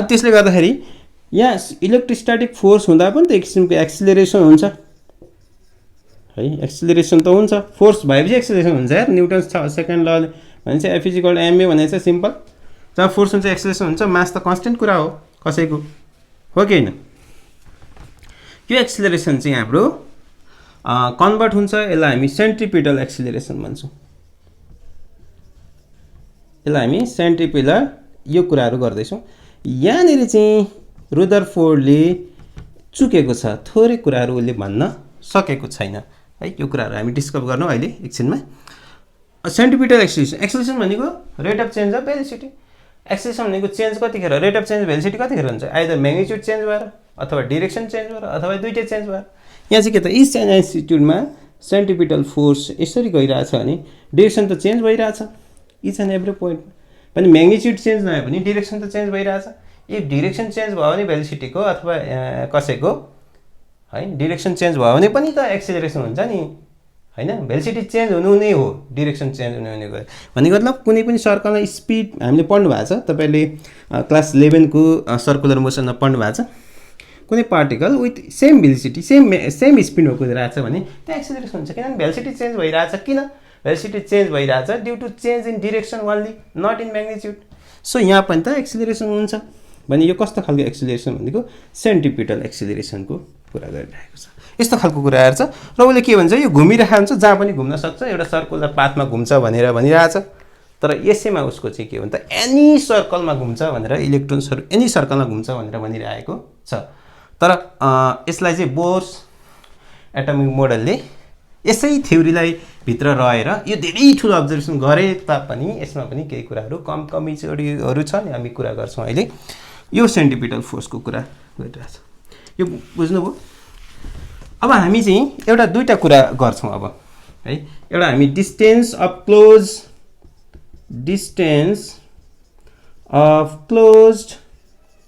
त्यसले गर्दाखेरि यहाँ इलेक्ट्रोस्ट्याटिक फोर्स हुँदा पनि त एक किसिमको एक्सिलरेसन हुन्छ है, एक्सिलरेसन त हुन्छ, फोर्स भएपछि एक्सिलरेसन हुन्छ यार, न्युटन्स सेकेन्ड ल भने चाहिँ F = ma भने चाहिँ सिम्पल, जहाँ फोर्स हुन्छ एक्सिलरेसन हुन्छ, मास त कन्स्टेन्ट कुरा हो कसैको, हो कि होइन। यो एक्सिलरेसन चाहिँ हाम्रो कन्भर्ट हुन्छ, यसलाई हामी सेन्ट्रिपिटल एक्सिलरेसन भन्छौँ, यसलाई हामी सेन्ट्रिपिटल, यो कुराहरू गर्दैछौँ। यहाँनिर चाहिँ रुदरफोर्डले चुकेको छ, थोरै कुराहरू उसले भन्न सकेको छैन, है। यो कुराहरू हामी डिस्कस गर्छौँ अहिले एकछिनमा। सेन्टिपिटल एक्सेलरेसन भनेको rate of change of velocity. Acceleration भनेको चेन्ज कतिखेर, रेट अफ चेन्ज भेलोसिटी कतिखेर हुन्छ, आइदर म्याग्निट्युड चेन्ज भएर अथवा डिरेक्सन चेन्ज भएर अथवा दुईटै चेन्ज भएर। यहाँ चाहिँ के त इच एन्ड एल्टिट्युडमा सेन्टिपिटल फोर्स यसरी गइरहेछ भने डिरेक्सन त चेन्ज भइरहेछ इच एन्ड एभ्री पोइन्ट, पनि म्याग्निट्युड चेन्ज नभए पनि डिरेक्सन त चेन्ज भइरहेछ। इफ डिरेक्सन चेन्ज भयो भने भेलोसिटीको अथवा कसैको है डिरेक्सन चेन्ज भयो भने पनि त एक्सेलरेसन हुन्छ नि हैन। भेलोसिटी चेन्ज हुनु नै हो डिरेक्सन चेन्ज हुने गयो भन्ने मतलब कुनै पनि सर्कलमा स्पिड हामीले पढ्नु भएको छ, तपाईँले क्लास 11 को सर्कुलर मोसनमा पढ्नु भएको छ। कुनै particle with same velocity same स्पिडमा कुदिरहेछ भने त्यहाँ एक्सेलरेसन हुन्छ, किनभने भेलोसिटी चेन्ज भइरहेछ। किन भेलोसिटी चेन्ज भइरहेछ? Due to change in direction only, not in magnitude. So यहाँ पनि त एक्सेलरेसन हुन्छ भने यो कस्तो खालको एक्सेलरेसन भनेको सेन्टिपिटल एक्सेलरेसनको कुरा गरिरहेको छ। यस्तो खालको कुराहरू छ र उसले के भन्छ, यो घुमिरहेको हुन्छ जहाँ पनि घुम्न सक्छ, एउटा सर्कुलर पाथमा घुम्छ भनेर भनिरहेछ। तर यसैमा उसको चाहिँ के भन्छ, एनी सर्कलमा घुम्छ भनेर, इलेक्ट्रोन्सहरू एनी सर्कलमा घुम्छ भनेर भनिरहेको छ। तर यसलाई चाहिँ बोर्स एटमिक मोडलले यसै थ्योरीलाई भित्र रहेर यो धेरै ठुलो अब्जर्भेसन गरे तापनि यसमा पनि केही कुराहरू कमीचोरीहरू छ नि, हामी कुरा गर्छौँ अहिले। यो सेन्टिपिटल फोर्सको कुरा गरिरहेछ, यो बुझ्नुभयो। अब हामी चाहिँ एउटा दुईटा कुरा गर्छौँ अब है। एउटा हामी distance of closed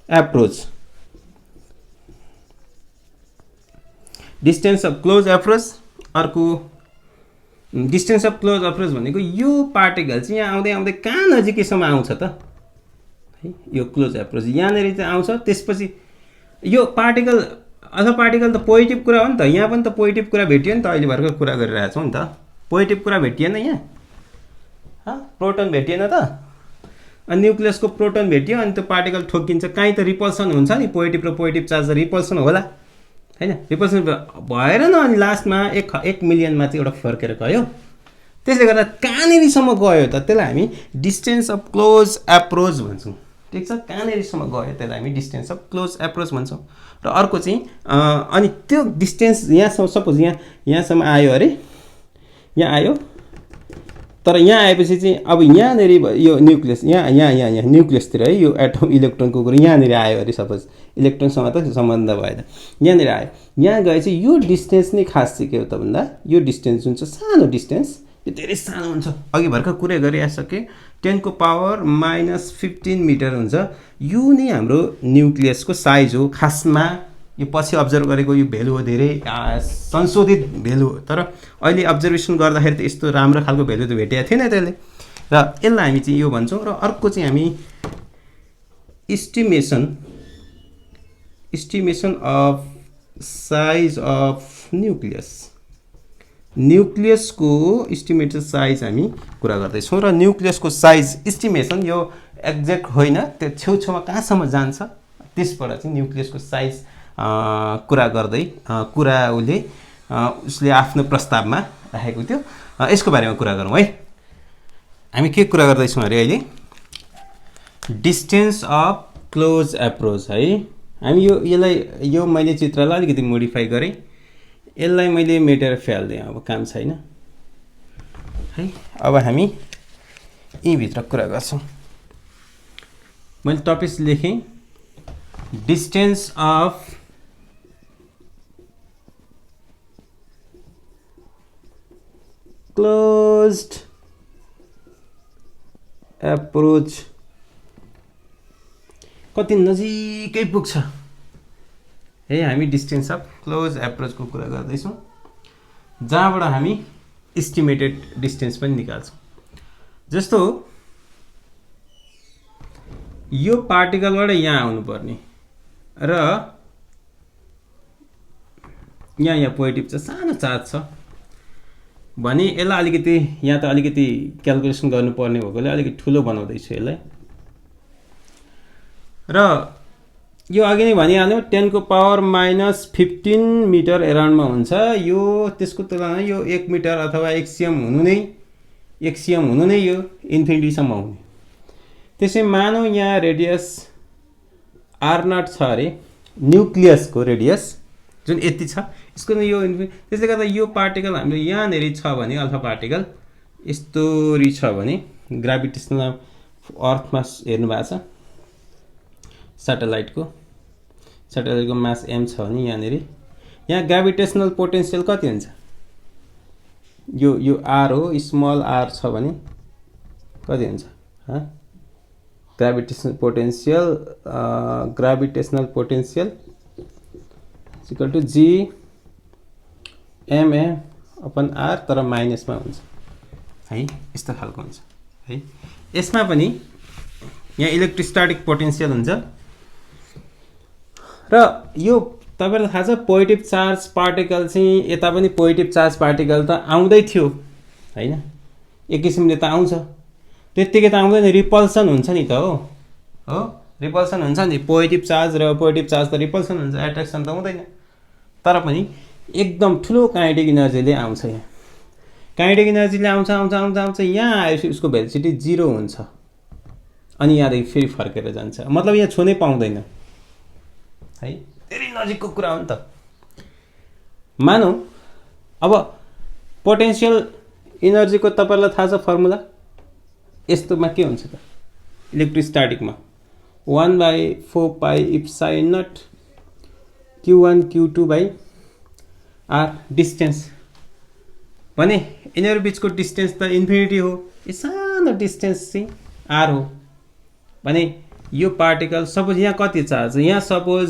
approach, distance of close approach. अर्को डिस्टेन्स अफ क्लोज एप्रोच भनेको यो पार्टिकल चाहिँ यहाँ आउँदै आउँदै कहाँ नजिकैसम्म आउँछ त है, यो क्लोज एप्रोच यहाँनिर चाहिँ आउँछ। त्यसपछि यो पार्टिकल अथवा पार्टिकल त पोजिटिभ कुरा हो नि त, यहाँ पनि त पोजिटिभ कुरा भेटियो नि त, अहिले भर्खर कुरा गरिरहेको छौँ नि त। पोजिटिभ कुरा भेटिएन यहाँ, प्रोटोन भेटिएन त, अनि न्युक्लियसको प्रोटोन भेटियो अनि त्यो पार्टिकल ठोकिन्छ, काहीँ त रिपल्सन हुन्छ नि, पोजिटिभ र पोजिटिभ चार्ज रिपल्सन होला हैन। रिपल्सन भएर न अनि लास्टमा 1 मिलियनमा चाहिँ एउटा फर्केर गयो। त्यसले गर्दा कहाँनिरसम्म गयो त त्यसलाई हामी डिस्टेन्स अफ क्लोज एप्रोच भन्छौँ, ठिक छ। कहाँनिरसम्म गयो त्यसलाई हामी डिस्टेन्स अफ क्लोज एप्रोच भन्छौँ। र अर्को चाहिँ अनि त्यो डिस्टेन्स यहाँसम्म, सपोज यहाँसम्म आयो अरे, यहाँ आयो, तर यहाँ आएपछि चाहिँ अब यहाँनिर यो न्युक्लियस यहाँ न्युक्लियसतिर है, यो एटम इलेक्ट्रोनको कुरो यहाँनिर आयो अरे, सपोज इलेक्ट्रोनसँग त सम्बन्ध भयो त, यहाँनिर आयो। यहाँ गए चाहिँ यो डिस्टेन्स नै खास चाहिँ के हो त भन्दा, यो डिस्टेन्स जुन चाहिँ सानो डिस्टेन्स, यो धेरै सानो हुन्छ। अघि भर्खर कुरा गरिसकेँ, 10⁻⁻15 मिटर हुन्छ। यो नै हाम्रो न्युक्लियसको साइज हो खासमा। यो पछि अब्जर्भ गरेको यो भेल्यु हो, धेरै संशोधित भेल्यु हो। तर अहिले अब्जर्भेसन गर्दाखेरि त यस्तो राम्रो खालको भेल्यु त भेटेको थिएन त्यसले, र यसलाई हामी चाहिँ यो भन्छौँ। र अर्को चाहिँ हामी इस्टिमेसन अफ साइज अफ न्युक्लियसको इस्टिमेटेड साइज हामी कुरा गर्दैछौँ। र न्युक्लियसको साइज इस्टिमेसन यो एक्ज्याक्ट होइन, त्यो छेउछाउमा कहाँसम्म जान्छ त्यसबाट चाहिँ न्युक्लियसको साइज कुरा गर्दै उसले आफ्नो प्रस्तावमा राखेको थियो। यसको बारेमा कुरा गरौँ है। हामी के कुरा गर्दैछौँ अरे अहिले, डिस्टेन्स अफ क्लोज एप्रोच है। हामी यो मैले चित्रलाई अलिकति मोडिफाई गरेँ, यसलाई मैले मेटेर फालिदिएँ, अब काम छैन है। अब हामी यहीँभित्र कुरा गर्छौँ। मैले टपिक लेखेँ डिस्टेन्स अफ क्लोज्ड एप्रोच कति नजिकै पुग्छ है। हामी डिस्टेन्स अफ क्लोज एप्रोचको कुरा गर्दैछौँ, जहाँबाट हामी इस्टिमेटेड डिस्टेन्स पनि निकाल्छौँ। जस्तो यो पार्टिकलबाट यहाँ आउनुपर्ने र यहाँ पोजिटिभ छ, सानो चार्ज छ भने यसलाई अलिकति यहाँ त अलिकति क्यालकुलेसन गर्नुपर्ने भएकोले अलिकति ठुलो बनाउँदैछु यसलाई। र यो अघि नै भनिहाल्यो 10⁻⁻15 मिटर एराउन्डमा हुन्छ। यो त्यसको तुलनामा यो 1 मिटर अथवा 1 सिएम हुनु नै यो इन्फिनिटीसम्म हुने। त्यसै मानौँ यहाँ रेडियस R0 छ अरे, न्युक्लियसको रेडियस जुन यति छ, यसको यो त्यसले गर्दा यो पार्टिकल हाम्रो यहाँनिर छ भने अल्फा पार्टिकल यस्तोरी छ भने ग्राभिटेसनल अर्थमा हेर्नु भएको छ स्याटेलाइटको मास m छ भने यहाँनिर यहाँ ग्राभिटेसनल पोटेन्सियल कति हुन्छ यो r हो स्मल r छ भने कति हुन्छ gravitational potential equal to g m upon r तर माइनसमा हुन्छ है यस्तो खालको हुन्छ है यसमा पनि यहाँ इलेक्ट्रोस्टैटिक पोटेन्सियल हुन्छ र यो तपाईहरुलाई थाहा छ पोजिटिभ चार्ज पार्टिकल चाहिँ यता पनि पोजिटिभ चार्ज पार्टिकल त आउँदै थियो हैन एक किसिमले त आउँछ त्यतिकै त आउँदैन रिपल्सन हुन्छ नि त हो रिपल्सन हुन्छ नि पोजिटिभ चार्ज र पोजिटिभ चार्ज त रिपल्सन हुन्छ एट्र्याक्सन त हुँदैन तर पनि एकदम ठुलो काइनेटिक एनर्जीले आउँछ यहाँ काइनेटिक एनर्जीले आउँछ यहाँ आएपछि उसको भेलोसिटी 0 हुन्छ अनि यहाँदेखि फेरि फर्केर जान्छ मतलब यहाँ छुनै पाउँदैन है धेरै नजिकको कुरा हो नि त मानौ अब पोटेन्शियल एनर्जीको तपाईहरुलाई थाहा छ फर्मुला यस्तोमा के हुन्छ त इलेक्ट्रोस्टैटिकमा 1/4 pi epsilon naught q1 q2 by r distance भने यिनीहरु बीचको डिस्टेन्स त इन्फिनिटी हो यो सानो डिस्टेन्स चाहिँ r हो भने यो पार्टिकल सपोज यहाँ कति चार्ज यहाँ सपोज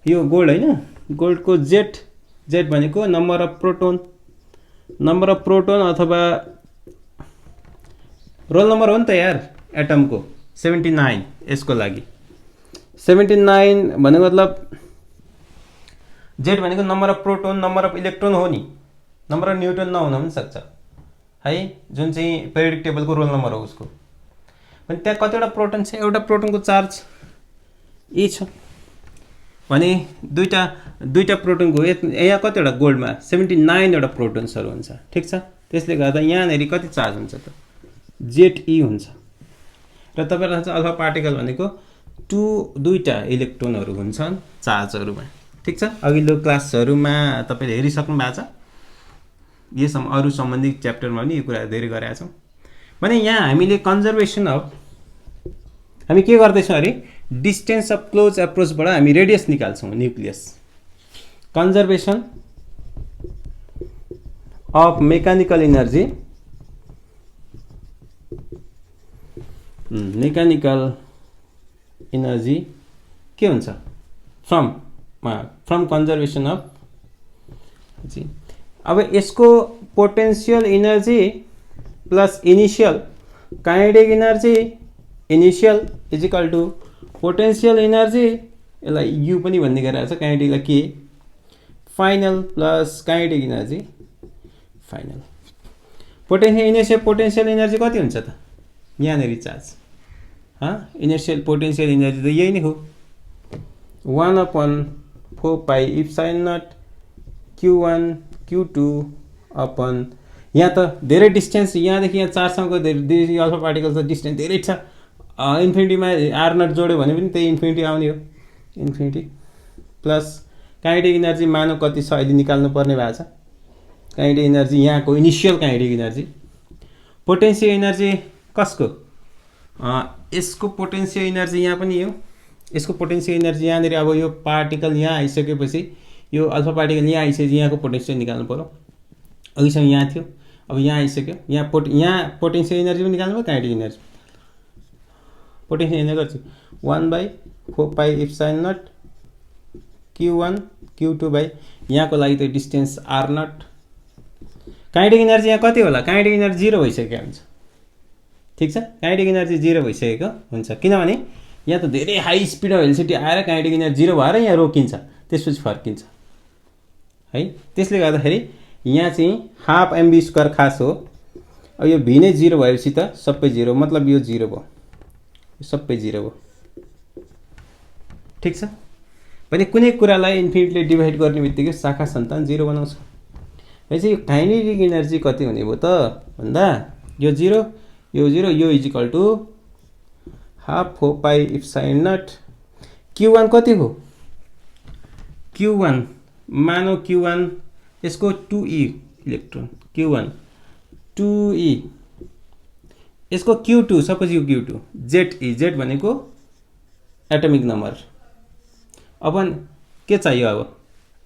यो गोल्ड हैन गोल्डको z भनेको नम्बर अफ प्रोटोन अथवा रोल नम्बर हो नि त यार एटमको 79 यसको लागि 79 भन्ने मतलब z भनेको number of proton number of electron हो नि नम्बर अफ न्यूट्रन नहुन पनि सक्छ है जुन चाहिँ पेरियोडिक टेबलको रोल नम्बर हो उसको भने त्यहाँ कतिवटा प्रोटोन छ एउटा प्रोटोनको चार्ज e छ भने दुईटा प्रोटोनको यहाँ कतिवटा गोल्डमा 79 वटा प्रोटोन्सहरु हुन्छ ठीक छ त्यसले गर्दा यहाँनेरि कति चार्ज हुन्छ त Ze हुन्छ र तपाईहरुलाई थाहा छ अल्फा पार्टिकल भनेको दुईटा इलेक्ट्रोनहरु हुन्छन् चार्जहरुमा ठीक छ अघिल्लो क्लासहरुमा तपाईले हेरिसक्नु भएको छ यो अरु सम्बन्धित च्याप्टरमा पनि यो कुरा धेरै गरेका छौं भने यहाँ हामीले कन्जर्भेसन अफ हामी के गर्दैछौं अरे डिस्टेन्स अफ क्लोज अप्रोचबाट हामी रेडियस निकाल्छौं nucleus conservation of mechanical energy के हुन्छ फ्रम कन्जर्भेसन अफ अब यसको potential energy plus initial kinetic energy initial is equal to potential energy यसलाई यु पनि भन्ने गरिरहेको छ काइनेटिकलाई के final plus kinetic energy final potential energy कति हुन्छ त यहाँनेरि चार्ज इनिशियल पोटेन्शियल एनर्जी त यही नै हो 1/4 pi epsilon naught q1 q2 upon यहाँ त धेरै डिस्टेन्स यहाँदेखि यहाँ चार्जसँगको धेरै अल्फा पार्टिकल छ डिस्टेन्स धेरै छ इन्फिनिटीमा r नट जोड्यो भने पनि त्यही इन्फिनिटी आउने हो इन्फिनिटी प्लस काइनेटिक एनर्जी मानव कति छ अहिले निकाल्नु पर्ने भएको छ काइनेटिक एनर्जी यहाँको initial kinetic energy potential energy कसको यसको पोटेन्शियल एनर्जी यहाँ पनि हो यसको पोटेन्शियल एनर्जी यहाँनेरि अब यो पार्टिकल यहाँ आइसकेपछि यो अल्फा पार्टिकल यहाँ आइसकेपछि यहाँको पोटेन्शियल निकाल्नु पर्यो अघिसम्म यहाँ थियो अब यहाँ आइसक्यो यहाँ पोटेन्शियल एनर्जी पनि निकाल्नु पर्यो kinetic energy potential energy 1/4 pi epsilon naught q1 q2 by यहाँको लागि त distance r naught kinetic energy यहाँ कति होला काइनेटिक एनर्जी 0 भइसकेको हुन्छ ठीक छ काइनेटिक एनर्जी 0 भइसकेको हुन्छ किनभने यहाँ त धेरै हाई स्पिडमा भेलोसिटी आएर काइनेटिक एनर्जी 0 भएर यहाँ रोकिन्छ त्यसपछि फर्किन्छ है त्यसले गर्दाखेरि यहाँ चाहिँ हाफ mv² खास हो अब यो v नै 0 भएपछि त सबै 0 मतलब यो 0 भयो सबै 0 भयो ठीक छ भने कुनै कुरालाई इन्फिनिटीले डिभाइड गर्ने बित्तिकै शाखा सन्तान 0 बनाउँछ भनेपछि यो काइनेटिक एनर्जी कति हुने भयो त भन्दा यो 0 यो इज इक्वल टु 1/2 पाइ एप्सिलन नट q1 कति हो q1 मानौ Q1 यसको 2e इलेक्ट्रोन Q1 2e यसको Q2 सपोज यो Q2 Z भनेको एटमिक नम्बर अब के चाहियो अब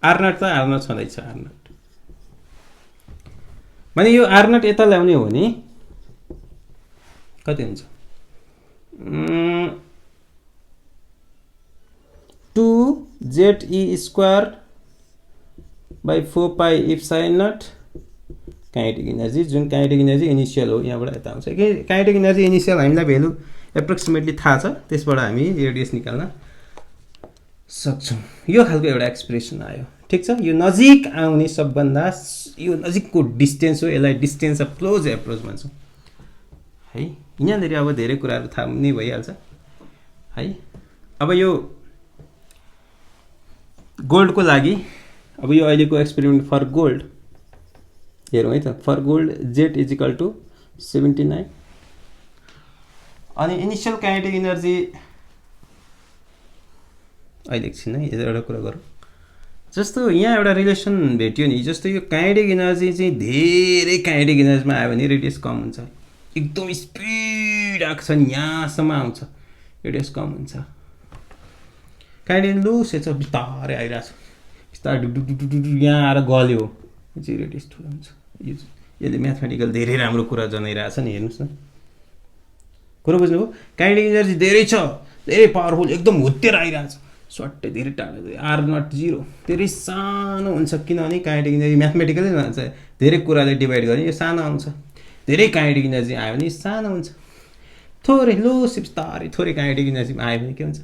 R0 त R0 छँदैछ R0 भने यो R0 यता ल्याउने हो भने कति हुन्छ 2ze square by 4 pi epsilon naught kinetic energy जुन काइनेटिक एनर्जी इनिशियल हो यहाँबाट यता आउँछ कि काइनेटिक एनर्जी इनिशियल हामीलाई भ्यालु एप्रोक्सिमेटली थाहा छ त्यसबाट हामी रेडियस निकाल्न सक्छौं यो खालको एउटा एक्सप्रेसन आयो ठीक छ यो नजिक आउने सबभन्दा यो नजिकको डिस्टेन्स हो यसलाई डिस्टेन्स अफ क्लोज एप्रोच भन्छौं है यहाँनेरि अब धेरै कुराहरु थाहा नै भइहाल्छ है अब यो गोल्ड को लागि अब यो अहिलेको एक्सपेरिमेन्ट फर गोल्ड हेरौँ है त फर गोल्ड Z = 79 अनि इनिशियल काइनेटिक एनर्जी अहिले एकछिन है एउटा कुरा गरौँ जस्तो यहाँ एउटा रिलेसन भेट्यो नि जस्तो यो काइनेटिक एनर्जी चाहिँ धेरै काइनेटिक एनर्जीमा आयो भने रेडियस कम हुन्छ एकदम स्पिड आएको छ नि यहाँसम्म आउँछ रेडियस कम हुन्छ काइनेटिक लुस छ बिस्तारै आइरहेछ बिस्तारै डुडुडुडुडु यहाँ आएर गल्यो चाहिँ रेडियस ठुलो हुन्छ यसले म्याथमेटिकल धेरै राम्रो कुरा जनाइरहेछ नि हेर्नुस् न कुरा बुझ्नुभयो काइनेटिक एनर्जी धेरै छ धेरै पावरफुल एकदम हुत्तेर आइरहेछ सट्टै धेरै टाढो R0 0 धेरै सानो हुन्छ किनभने काइनेटिक एनर्जी म्याथमेटिकली भन्छ धेरै कुराले डिभाइड गर्ने यो सानो आउँछ धेरै काइनेटिक एनर्जी आयो भने सानो हुन्छ थोरै लुस बिस्तारै थोरै काइनेटिक एनर्जी आयो भने के हुन्छ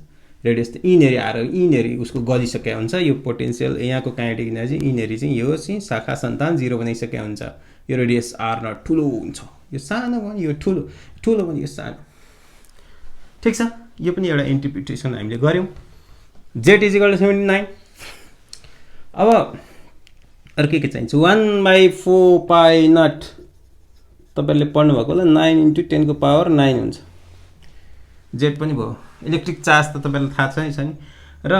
रेडियस त इनेरी आएर इनेरी उसको गलिसकेको हुन्छ यो पोटेन्शियल यहाँको काइनेटिक एनर्जी इनेरी चाहिँ यो चाहिँ शाखा सन्तान 0 बनाइसकेको हुन्छ यो रेडियस R0 ठुलो हुन्छ यो सानो भने यो ठुलो ठुलो भने यो सानो ठीक छ यो पनि एउटा इन्टरप्रिटेसन हामीले गर्यौं Z = 79 अब अर्को के चाहिन्छ 1/4 pi naught तपाईहरुले पढ्नु भएको होला 9 * 10 को पावर 9 हुन्छ Z पनि भयो इलेक्ट्रिक चार्ज त तपाईहरुलाई थाहा छ नि र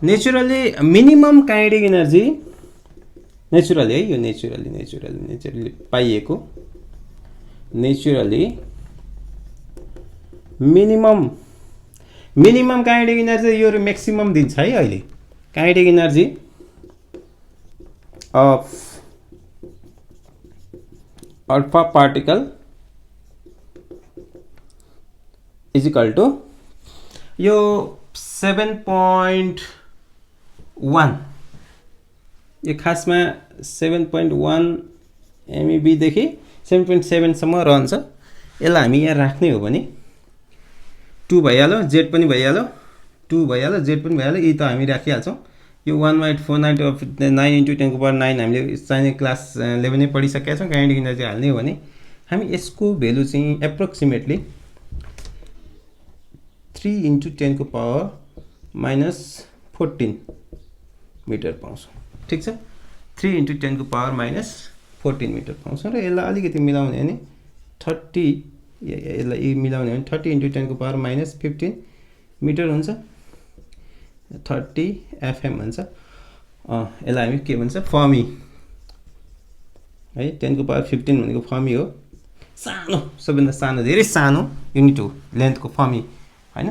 naturally minimum kinetic energy naturally है यो नेचुरली पाइएको नेचुरली मिनिमम काइनेटिक एनर्जी यो म्याक्सिमम दिन्छ है अहिले kinetic energy of alpha particle = यो 7.1 यो खासमा 7.1 MeV देखि 7.7 सम्म रहन्छ यसलाई हामी यहाँ राख्ने हो भने 2 भइहाल्यो Z पनि भइहाल्यो 2 भइहाल्यो Z पनि भइहाल्यो यी त हामी राखिहाल्छौं यो 1/4 अफ 9 * 10 को पावर 9 हामीले चाहिने क्लास 11 नै पढिसकेका छौं काइनेटिक एनर्जी हाल्ने हो भने हामी यसको भ्यालु चाहिँ एप्रोक्सिमेटली 3 * 10 को पावर -14 मिटर पाउँछौं ठीक छ 3 * 10 को पावर -14 मिटर पाउँछौं र यसलाई अलिकति मिलाउने भने 30 यसलाई मिलाउने भने 30 * 10 को पावर -15 मिटर हुन्छ 30 FM हुन्छ यसलाई हामी के भन्छ फर्मी है 10 को पावर 15 भनेको फर्मी हो सानो सबैभन्दा सानो धेरै सानो युनिट हो लेन्थको फर्मी हैन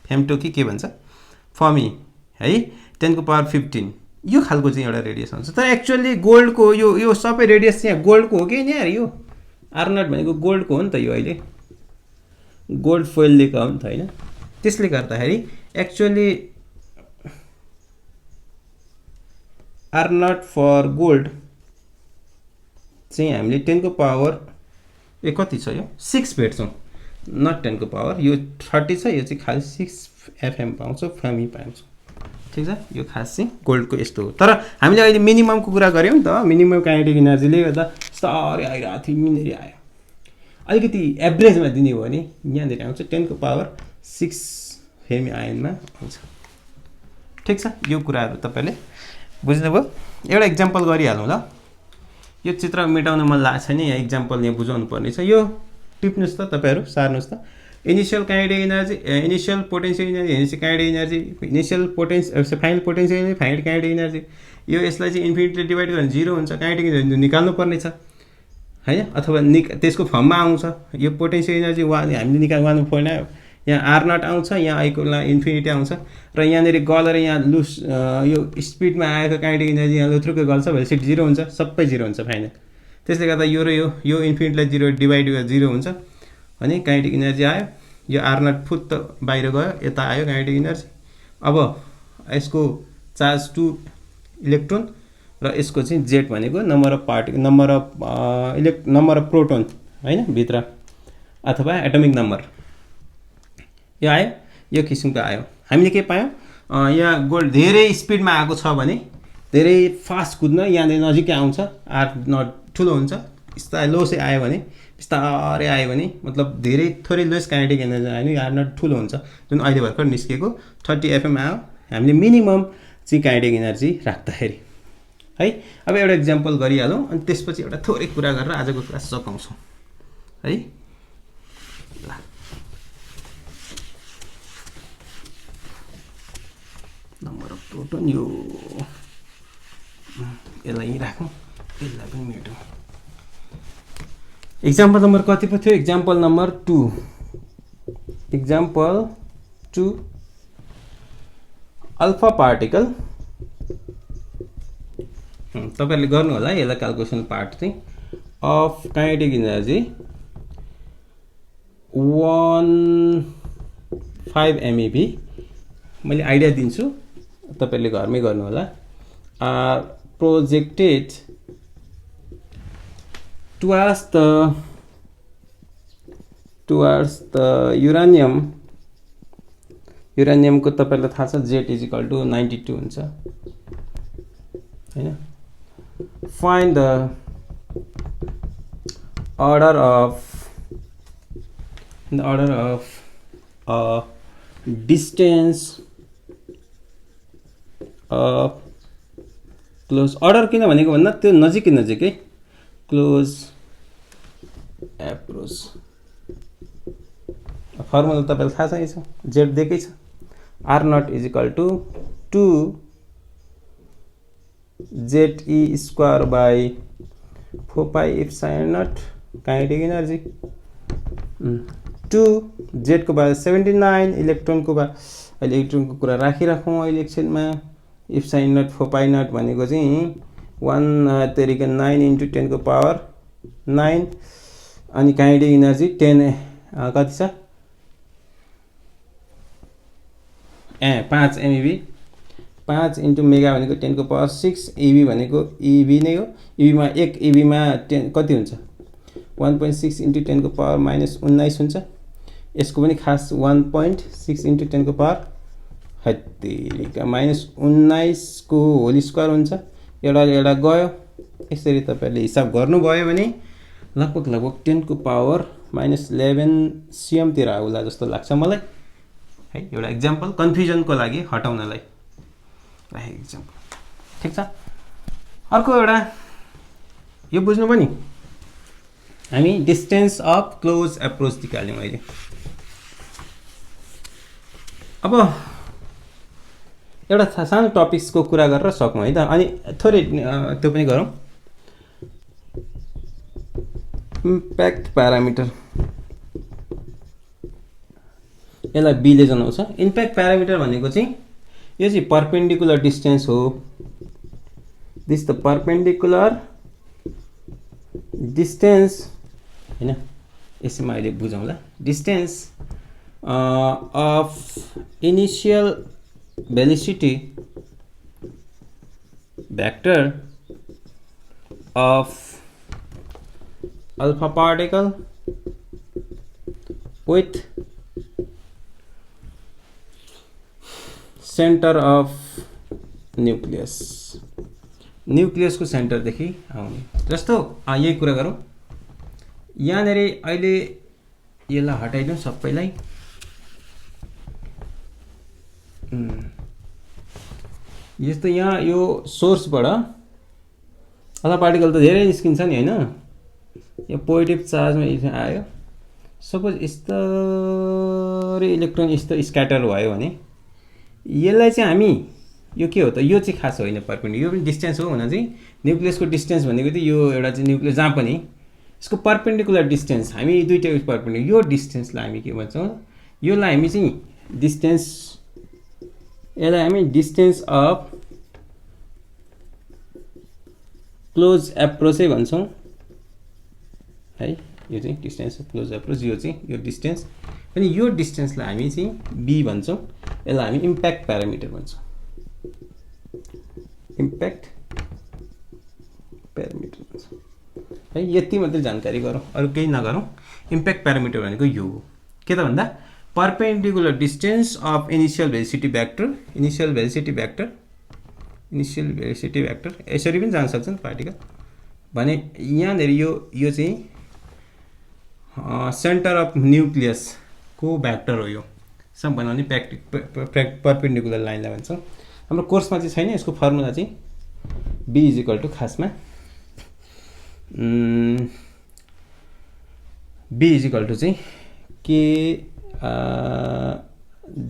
फेम्टो के भन्छ फर्मी है 10 को पावर 15 यो खालको चाहिँ एउटा रेडियस आउँछ तर एक्चुअली गोल्डको यो सबै रेडियस चाहिँ गोल्डको हो के नि यार यो R0 भनेको गोल्डको हो नि त यो अहिले गोल्ड फोइल लिएको हो नि त हैन त्यसले गर्दाखेरि एक्चुअली R0 फर गोल्ड चाहिँ हामीले 10 को पावर कति छ यो 6 भेट्छौं नट 10 को पावर यो 30 छ यो चाहिँ खाली 6 FM पाउँछ फर्मी पाउँछ ठीक छ यो खास चाहिँ गोल्डको यस्तो हो तर हामीले अहिले मिनिमम को कुरा गर्यौं नि त मिनिमम काइनेटिक एनर्जीले गर्दा स्टार आइरहेको थियो मिनेरी आयो अलिकति एभरेजमा दिने हो भने यहाँ धेरै आउँछ 10 को पावर 6 फेर्मी आयनमा आउँछ ठीक छ यो कुराहरु तपाईले बुझ्नुभयो एउटा एक्जाम्पल गरिहालौं ल यो चित्र मेटाउन मन लाग्छ नि यहाँ एक्जाम्पल यहाँ बुझाउनु पर्ने छ यो टिप्नुस् त तपाईहरु सार्नुस् त initial kinetic energy, initial potential energy, initial kinetic energy, initial final potential energy, final kinetic energy. यो यसलाई चाहिँ इन्फिनिटीले डिभाइड गरेर 0 हुन्छ। काइनेटिक एनर्जी निकाल्नु पर्ने छ हैन, अथवा त्यसको फर्ममा आउँछ। यो पोटेन्सियल एनर्जी हामीले निकाल्नु पर्दैन। यहाँ आर नट आउँछ, यहाँ आइको इन्फिनिटी आउँछ र यहाँनिर गलेर यहाँ लुस यो स्पिडमा आएको काइनेटिक एनर्जी यहाँ लुथ्रुकै गल्छ, भेलोसिटी 0 हुन्छ, सबै 0 हुन्छ फाइनल। त्यसले गर्दा यो र यो इन्फिनिटीलाई 0 डिभाइड गरेर 0 हुन्छ भने काइनेटिक एनर्जी आयो। यो आर नट फुत्त बाहिर गयो, यता आयो काइनेटिक एनर्जी। अब यसको चार्ज 2 इलेक्ट्रोन र यसको चाहिँ जेट भनेको नम्बर अफ प्रोटोन हैन भित्र अथवा एटमिक नम्बर। यो आयो, यो किसिमको आयो। हामीले के पायौँ, यहाँ गोल्ड धेरै स्पिडमा आएको छ भने धेरै फास्ट कुद्न यहाँनिर नजिकै आउँछ, आर नट ठुलो हुन्छ। बिस्तारै लो चाहिँ आयो भने, बिस्तारै आयो भने मतलब धेरै थोरै लेस काइनेटिक एनर्जी आयो भने आर नट ठुलो हुन्छ, जुन अहिले भर्खर निस्केको 30 FM आयो हामीले मिनिमम चाहिँ काइनेटिक एनर्जी राख्दाखेरि है। अब एउटा इक्जाम्पल गरिहालौँ अनि त्यसपछि एउटा थोरै कुरा गरेर आजको क्लास सकाउँछौँ है। ल नम्बर अफ प्रोटोन यो यसलाई राखौँ, यसलाई पनि मेटौँ। इक्जाम्पल नम्बर कति पो थियो? Example number 2। Example 2 alpha particle. तपाईहरुले गर्नु होला यसलाई क्याल्कुलेसन पार्ट चाहिँ अफ काइनेटिक एनर्जी 15 MeV। मैले आइडिया दिन्छु, तपाईहरुले घरमै गर्नु होला। प्रोजेक्टेड towards the uranium को तपाईलाई थाहा छ Z = 92 हुन्छ हैन। find the order of distance of close order किन भनेको भन्दा त्यो नजिकै close approach। फर्मुला तपाईलाई थाहा छ, Z दिएकै छ, R naught = 2 ZE²/4πε0 kinetic energy. 2 Z को बा 79, इलेक्ट्रोन को बा अहिले इलेक्ट्रोनको कुरा राखिराखौँ अहिले एकछिनमा। ε0 4π0 भनेको चाहिँ 1 तरिका 9 × 10⁻⁹ अनि काइनेटिक एनर्जी 10 कति छ 5 MeV। 5 × मेगा भनेको 10⁶, EV भनेको EV नै हो। EV मा 1 EV मा 10 कति हुन्छ 1.6 × 10⁻⁻19 हुन्छ। यसको पनि खास 1.6 × 10⁻⁻19 को होल स्क्वायर हुन्छ। एउटा गयो। यसरी तपाईले हिसाब गर्नुभयो भने लगभग 10⁻⁻11 cm तिर आउला जस्तो लाग्छ मलाई है। एउटा एक्जाम्पल कन्फ्युजनको लागि हटाउनलाई राखेको एक्जाम्पल, ठीक छ। अर्को एउटा यो बुझ्नु पनि हामी डिस्टेन्स अफ क्लोज एप्रोच निकाल्यौँ अहिले। अब एउटा सानो टपिक्सको कुरा गरेर सकौँ है त, अनि थोरै त्यो पनि गरौँ। इम्प्याक्ट प्यारामिटर, यसलाई B ले जनाउँछ। इम्प्याक्ट प्यारामिटर भनेको चाहिँ यो चाहिँ परपेन्डिकुलर डिस्टेन्स हो। दिस द परपेन्डिकुलर डिस्टेन्स हैन, यसमा अहिले बुझौँला। Distance of initial velocity vector of alpha particle with center of nucleus। Nucleus को सेन्टर देखि आउने जस्तो यही कुरा गरौँ। यहाँनेरि अहिले यसलाई हटाइदिउँ सबैलाई। यस्तो यहाँ यो सोर्सबाट अल्फा पार्टिकल त धेरै निस्किन्छ नि हैन। यो पोजिटिभ चार्जमा आयो, सपोज यस्तरी इलेक्ट्रोन यस्तो स्क्याटर भयो भने यसलाई चाहिँ हामी यो के हो त, यो चाहिँ खास होइन पर्पेन्डिकुलर, यो पनि डिस्टेन्स हो हुन चाहिँ। न्युक्लियसको डिस्टेन्स भनेको चाहिँ यो एउटा चाहिँ न्युक्लियस जहाँ पनि यसको पर्पेन्डिकुलर डिस्टेन्स, हामी दुईवटा पर्पेन्डिकुलर, यो डिस्टेन्सलाई हामी के भन्छौँ, योलाई हामी चाहिँ डिस्टेन्स, यसलाई हामी डिस्टेन्स अफ क्लोज एप्रोचै भन्छौँ है। यो चाहिँ डिस्टेन्स अफ क्लोज एप्रोच, यो चाहिँ यो डिस्टेन्स, अनि यो डिस्टेन्सलाई हामी चाहिँ बी भन्छौँ, यसलाई हामी इम्प्याक्ट प्यारामिटर भन्छौँ। इम्प्याक्ट प्यारामिटर भन्छौँ है। यति मात्रै जानकारी गरौँ, अरू केही नगरौँ। इम्प्याक्ट प्यारामिटर भनेको यो हो के त भन्दा perpendicular distance of initial velocity vector, initial velocity vector, initial velocity vector यसरी पनि जान सक्छ नि पार्टिकल भने। यहाँनिर यो चाहिँ सेन्टर अफ न्युक्लियस को भ्याक्टर हो, यो सब बनाउने पर्पेन्डिकुलर लाइनलाई भन्छौँ। हाम्रो कोर्समा चाहिँ छैन, यसको फर्मुला चाहिँ बी इज इक्वल टु खासमा बी इज इक्वल टु चाहिँ के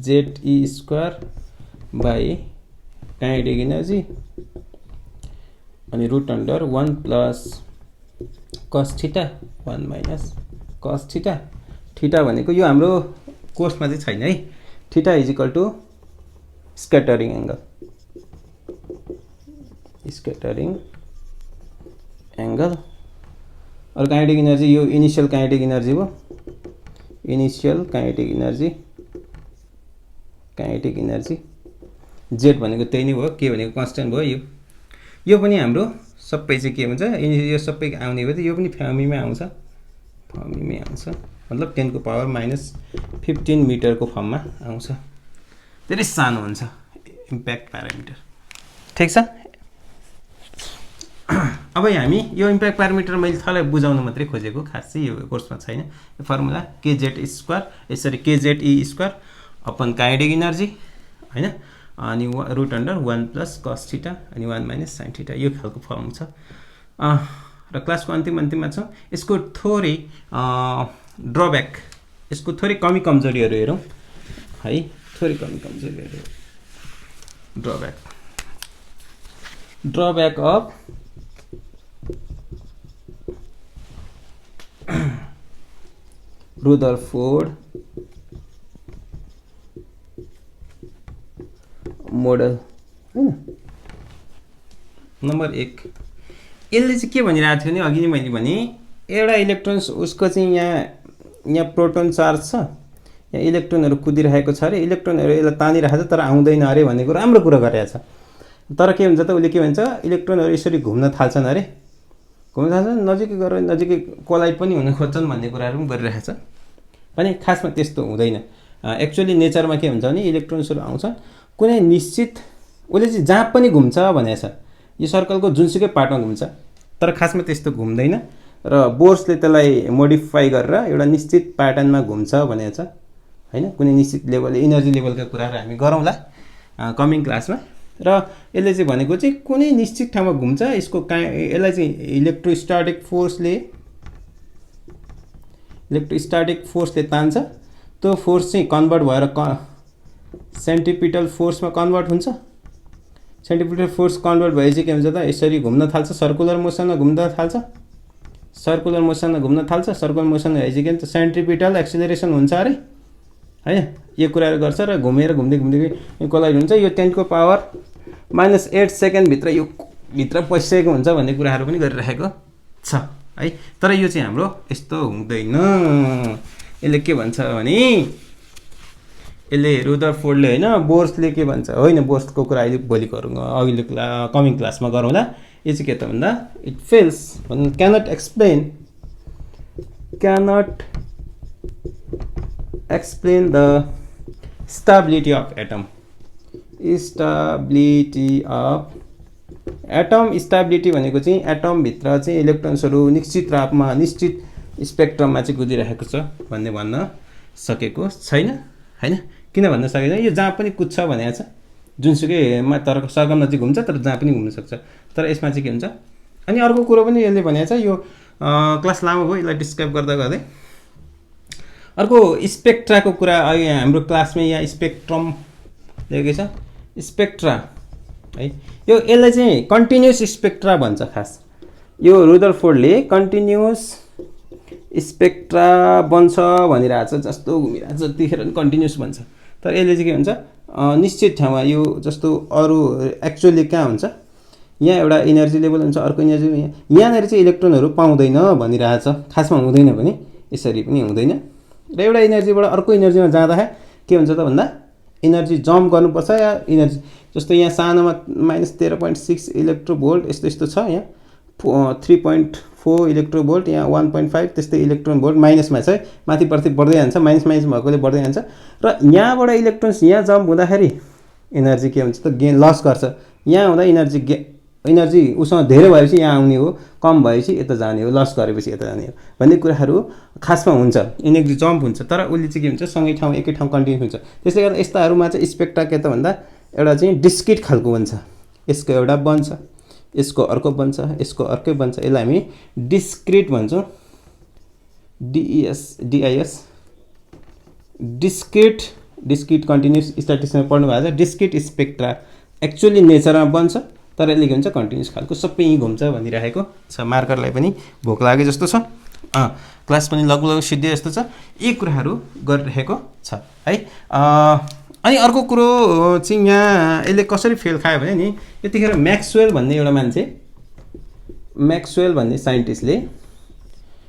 Z E square by kinetic energy अनि root under 1 plus cos theta 1 minus cos theta. Theta भनेको यो हाम्रो कोर्समा चाहिँ छैन है। Theta is equal to scattering angle, scattering angle. और काइनेटिक एनर्जी यो इनिशियल काइनेटिक एनर्जी हो, initial kinetic energy, kinetic energy Z भनेको त्यही नै भयो, के भनेको कन्स्ट्यान्ट भयो। यो पनि हाम्रो सबै चाहिँ के हुन्छ, यो सबै आउने भयो, यो पनि फर्मीमै आउँछ, फर्मीमै आउँछ, मतलब 10 को पावर माइनस 15 मिटरको फर्ममा आउँछ, धेरै सानो हुन्छ इम्प्याक्ट प्यारामिटर। ठिक छ। अब हामी यो इम्प्याक्ट प्यारामिटर मैले थोरै बुझाउन मात्रै खोजेको, खास चाहिँ यो कोर्समा छैन। फर्मुला के जेड स्क्वायर यसरी K Z E square upon kinetic energy हैन, अनि root under 1 plus cos theta अनि 1 माइनस साइन थीटा, यो खालको फर्म छ। र क्लासको अन्तिममा छौँ। यसको थोरै ड्रब्याक, यसको थोरै कमी कमजोरीहरू हेरौँ है, थोरै कमी कमजोरीहरू। ड्रब्याक अफ रुदरफोर्ड मोडल हैन। नम्बर 1 यसले चाहिँ के भनिरहेको थियो नि, अघि नै मैले भने एउटा इलेक्ट्रोन्स उसको चाहिँ यहाँ प्रोटोन चार्ज छ, यहाँ इलेक्ट्रोनहरू कुदिरहेको छ अरे, इलेक्ट्रोनहरू यसलाई तानिरहेको छ तर आउँदैन अरे भन्ने कुरा राम्रो कुरा गरेको छ। तर के हुन्छ त, उसले के भन्छ, इलेक्ट्रोनहरू यसरी घुम्न थाल्छन् अरे, घुम्न थाल्छन्, नजिकै गएर नजिकै कोलाइड पनि हुन खोज्छन् भन्ने कुराहरू पनि गरिरहेको छ भने खासमा त्यस्तो हुँदैन। एक्चुअली नेचरमा के हुन्छ भने इलेक्ट्रोन्सहरू आउँछ कुनै निश्चित, उसले चाहिँ जहाँ पनि घुम्छ भनेको छ, यो सर्कलको जुनसुकै पार्टमा घुम्छ, तर खासमा त्यस्तो घुम्दैन र बोर्सले त्यसलाई मोडिफाई गरेर एउटा निश्चित प्याटर्नमा घुम्छ भनेको छ हैन। कुनै निश्चित लेभल एनर्जी लेभलका कुराहरू हामी गरौँला कमिङ क्लासमा। र यसले चाहिँ भनेको चाहिँ कुनै निश्चित ठाउँमा घुम्छ, यसको यसलाई चाहिँ इलेक्ट्रोस्ट्याटिक फोर्सले तान्छ, त्यो फोर्स चाहिँ कन्भर्ट भएर सेन्ट्रिपिटल फोर्समा कन्भर्ट हुन्छ। सेन्ट्रिपिटल फोर्स कन्भर्ट भएपछि के हुन्छ त, यसरी घुम्न थाल्छ, सर्कुलर मोसनमा घुम्न थाल्छ, सर्कुलर मोसन भएपछि के भन्छ, सेन्ट्रिपिटल एक्सिलरेसन हुन्छ अरे हैन। यो कुराहरू गर्छ र घुमेर घुम्दै कोलाइड हुन्छ। यो 10 को पावर माइनस 8 सेकेन्ड भित्र यो भित्र पसिसकेको हुन्छ भन्ने कुराहरू पनि गरिरहेको छ है। तर यो चाहिँ हाम्रो यस्तो हुँदैन। यसले के भन्छ भने, यसले रुदरफोर्डले हैन, बोर्सले के भन्छ, होइन बोर्सको कुरा अहिले भोलि गरौँ, अघिल्लो कमिङ क्लासमा गरौँला। यो चाहिँ के त भन्दा, it fails cannot explain the stability of atom. Stability भनेको चाहिँ एटम भित्र चाहिँ इलेक्ट्रोन्सहरू निश्चित रूपमा निश्चित स्पेक्ट्रममा चाहिँ कुदिरहेको छ भन्ने भन्न सकेको छैन हैन। किन भन्न सकेको छैन, यो जहाँ पनि कुद्छ भनेको छ, जुनसुकैमा तर सरकम नजिक घुम्छ तर जहाँ पनि घुम्न सक्छ। तर यसमा चाहिँ के हुन्छ, अनि अर्को कुरो पनि यसले भनेको छ, यो क्लास लामो भयो, यसलाई डिस्क्राइब गर्दा गर्दै अर्को स्पेक्ट्राको कुरा अहिले हाम्रो क्लासमा यहाँ स्पेक्ट्रम लेखेको छ, स्पेक्ट्रा है। यो यसलाई चाहिँ कन्टिन्युस स्पेक्ट्रा भन्छ खास। यो रुदरफोर्डले कन्टिन्युस स्पेक्ट्रा बन्छ भनिरहेको छ, जस्तो घुमिरहेको छ त्यतिखेर पनि कन्टिन्युस भन्छ। तर यसले चाहिँ के भन्छ, निश्चित ठाउँमा यो जस्तो अरू एक्चुअली कहाँ हुन्छ, यहाँ एउटा इनर्जी लेभल हुन्छ, अर्को इनर्जी यहाँनिर चाहिँ इलेक्ट्रोनहरू पाउँदैन भनिरहेछ। खासमा हुँदैन पनि, यसरी पनि हुँदैन। र एउटा इनर्जीबाट अर्को इनर्जीमा जाँदाखेरि के हुन्छ त भन्दा इनर्जी जम्प गर्नुपर्छ। या इनर्जी जस्तो यहाँ सानोमा -13.6 इलेक्ट्रोभोल्ट यस्तो यस्तो छ, यहाँ 3.4 इलेक्ट्रोभोल्ट, यहाँ 1.5 त्यस्तै इलेक्ट्रोन भोल्ट माइनसमा छ है, माथिप्रति बढ्दै जान्छ, माइनस भएकोले बढ्दै जान्छ। र यहाँबाट इलेक्ट्रोन्स यहाँ जम्प हुँदाखेरि इनर्जी के हुन्छ त गेन लस गर्छ। यहाँ हुँदा इनर्जी उसँग धेरै भएपछि यहाँ आउने हो, कम भएपछि यता जाने हो, लस गरेपछि यता जाने हो भन्ने कुराहरू खासमा हुन्छ। इनर्जी जम्प हुन्छ, तर उसले चाहिँ के हुन्छ, सँगै ठाउँ एकै ठाउँ कन्टिन्यू हुन्छ। त्यसले गर्दा यस्ताहरूमा चाहिँ स्पेक्ट्रा के त भन्दा एउटा चाहिँ डिस्क्रिट खालको बन्छ। यसको एउटा बन्छ, यसको अर्को बन्छ, यसको अर्कै बन्छ। यसलाई हामी डिस्क्रिट भन्छौँ, DIS डिस्क्रिट कन्टिन्युस स्ट्याटिस्टिक्समा पढ्नु भएको छ। डिस्क्रिट स्पेक्ट्रा एक्चुअली नेचरमा बन्छ, तर यसले के हुन्छ कन्टिन्युस खालको सबै यहीँ घुम्छ भनिरहेको छ। मार्करलाई पनि भोक लागे जस्तो छ, क्लास पनि लगभग सिद्धि जस्तो छ। यी कुराहरू गरिरहेको छ है। अनि अर्को कुरो चाहिँ यहाँ यसले कसरी फेल खायो भने नि, यतिखेर म्याक्सवेल भन्ने एउटा मान्छे, म्याक्सवेल भन्ने साइन्टिस्टले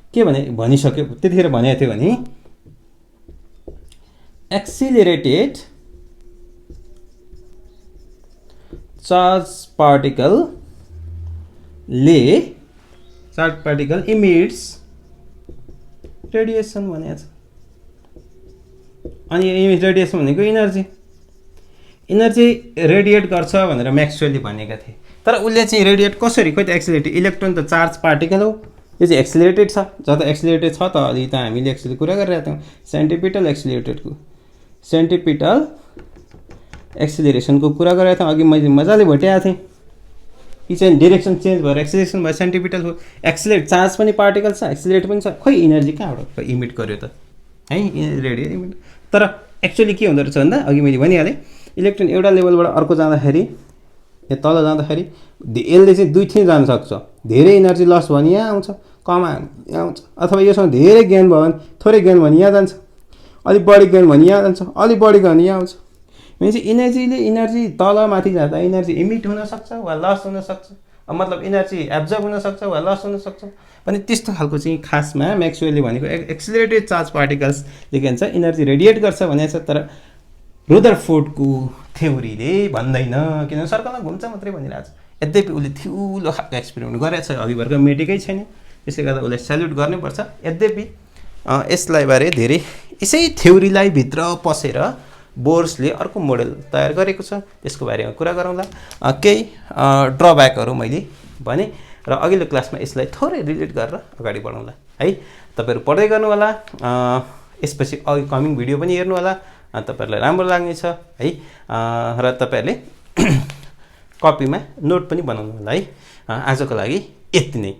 के भनिसक्यो, त्यतिखेर भनेको थियो भने accelerated charge particle emits radiation भनेको छ। अनि इमिट रेडिएसन भनेको इनर्जी रेडिएट गर्छ भनेर म्याक्सवेलले भनेका थिए। तर उसले चाहिँ रेडिएट कसरी, खोइ त एक्सिलरेटेड, इलेक्ट्रोन त चार्ज पार्टिकल हो, यो चाहिँ एक्सिलरेटेड छ। जता एक्सिलरेटेड छ त अलि त हामीले एक्चुअली कुरा गरिरहेको थियौँ सेन्टिपिटल एक्सिलरेसनको कुरा गरेको थियौँ अघि, मैले मजाले भेटाएको थिएँ। यी चाहिँ डिरेक्सन चेन्ज भएर एक्सिलरेसन भयो, सेन्टिपिटल हो। एक्सिलेट चार्ज पनि पार्टिकल छ, एक्सिलेट पनि छ, खोइ इनर्जी कहाँबाट इमिट गर्यो त है, रेडिएट इमिट। तर एक्चुअली के हुँदो रहेछ भन्दा अघि मैले भनिहालेँ, इलेक्ट्रोन एउटा लेभलबाट अर्को जाँदाखेरि, या तल जाँदाखेरि यसले चाहिँ दुईठै जान सक्छ। धेरै इनर्जी लस भयो भने यहाँ आउँछ, कम यहाँ आउँछ, अथवा योसँग धेरै गेन भयो भने, थोरै गेन भने यहाँ जान्छ, अलिक बढी गेन भने यहाँ जान्छ, अलिक बढी गयो भने यहाँ आउँछ। भनेपछि इनर्जी तल माथि जाँदा इनर्जी इमिट हुनसक्छ वा लस हुनसक्छ, मतलब इनर्जी एब्जर्ब हुनसक्छ वा लस हुनसक्छ। भने त्यस्तो खालको चाहिँ खासमा म्याक्सवेलले भनेको एक्सिलरेटेड चार्ज पार्टिकल्सले के भन्छ इनर्जी रेडिएट गर्छ भनेको छ। तर रुदरफोर्डको थ्योरीले भन्दैन, किनभने सर्कलमा घुम्छ मात्रै भनिरहेको छ। यद्यपि उसले ठुलो खालको एक्सपेरिमेन्ट गरेको छ, अघि भर्खर मेटेकै छैन, त्यसले गर्दा उसलाई स्याल्युट गर्नुपर्छ। यद्यपि यसलाई बारे धेरै यसै थ्योरीलाई भित्र पसेर बोर्सले अर्को मोडल तयार गरेको छ, त्यसको बारेमा कुरा गरौँला। केही ड्रब्याकहरू मैले भने र अघिल्लो क्लासमा यसलाई थोरै रिलेट गरेर अगाडि बढाउँला है। तपाईँहरू पढ्दै गर्नु होला, यसपछि अघि कमिङ भिडियो पनि हेर्नु होला, तपाईँहरूलाई राम्रो लाग्नेछ है। र तपाईँहरूले कपीमा नोट पनि बनाउनु होला है। आजको लागि यति नै।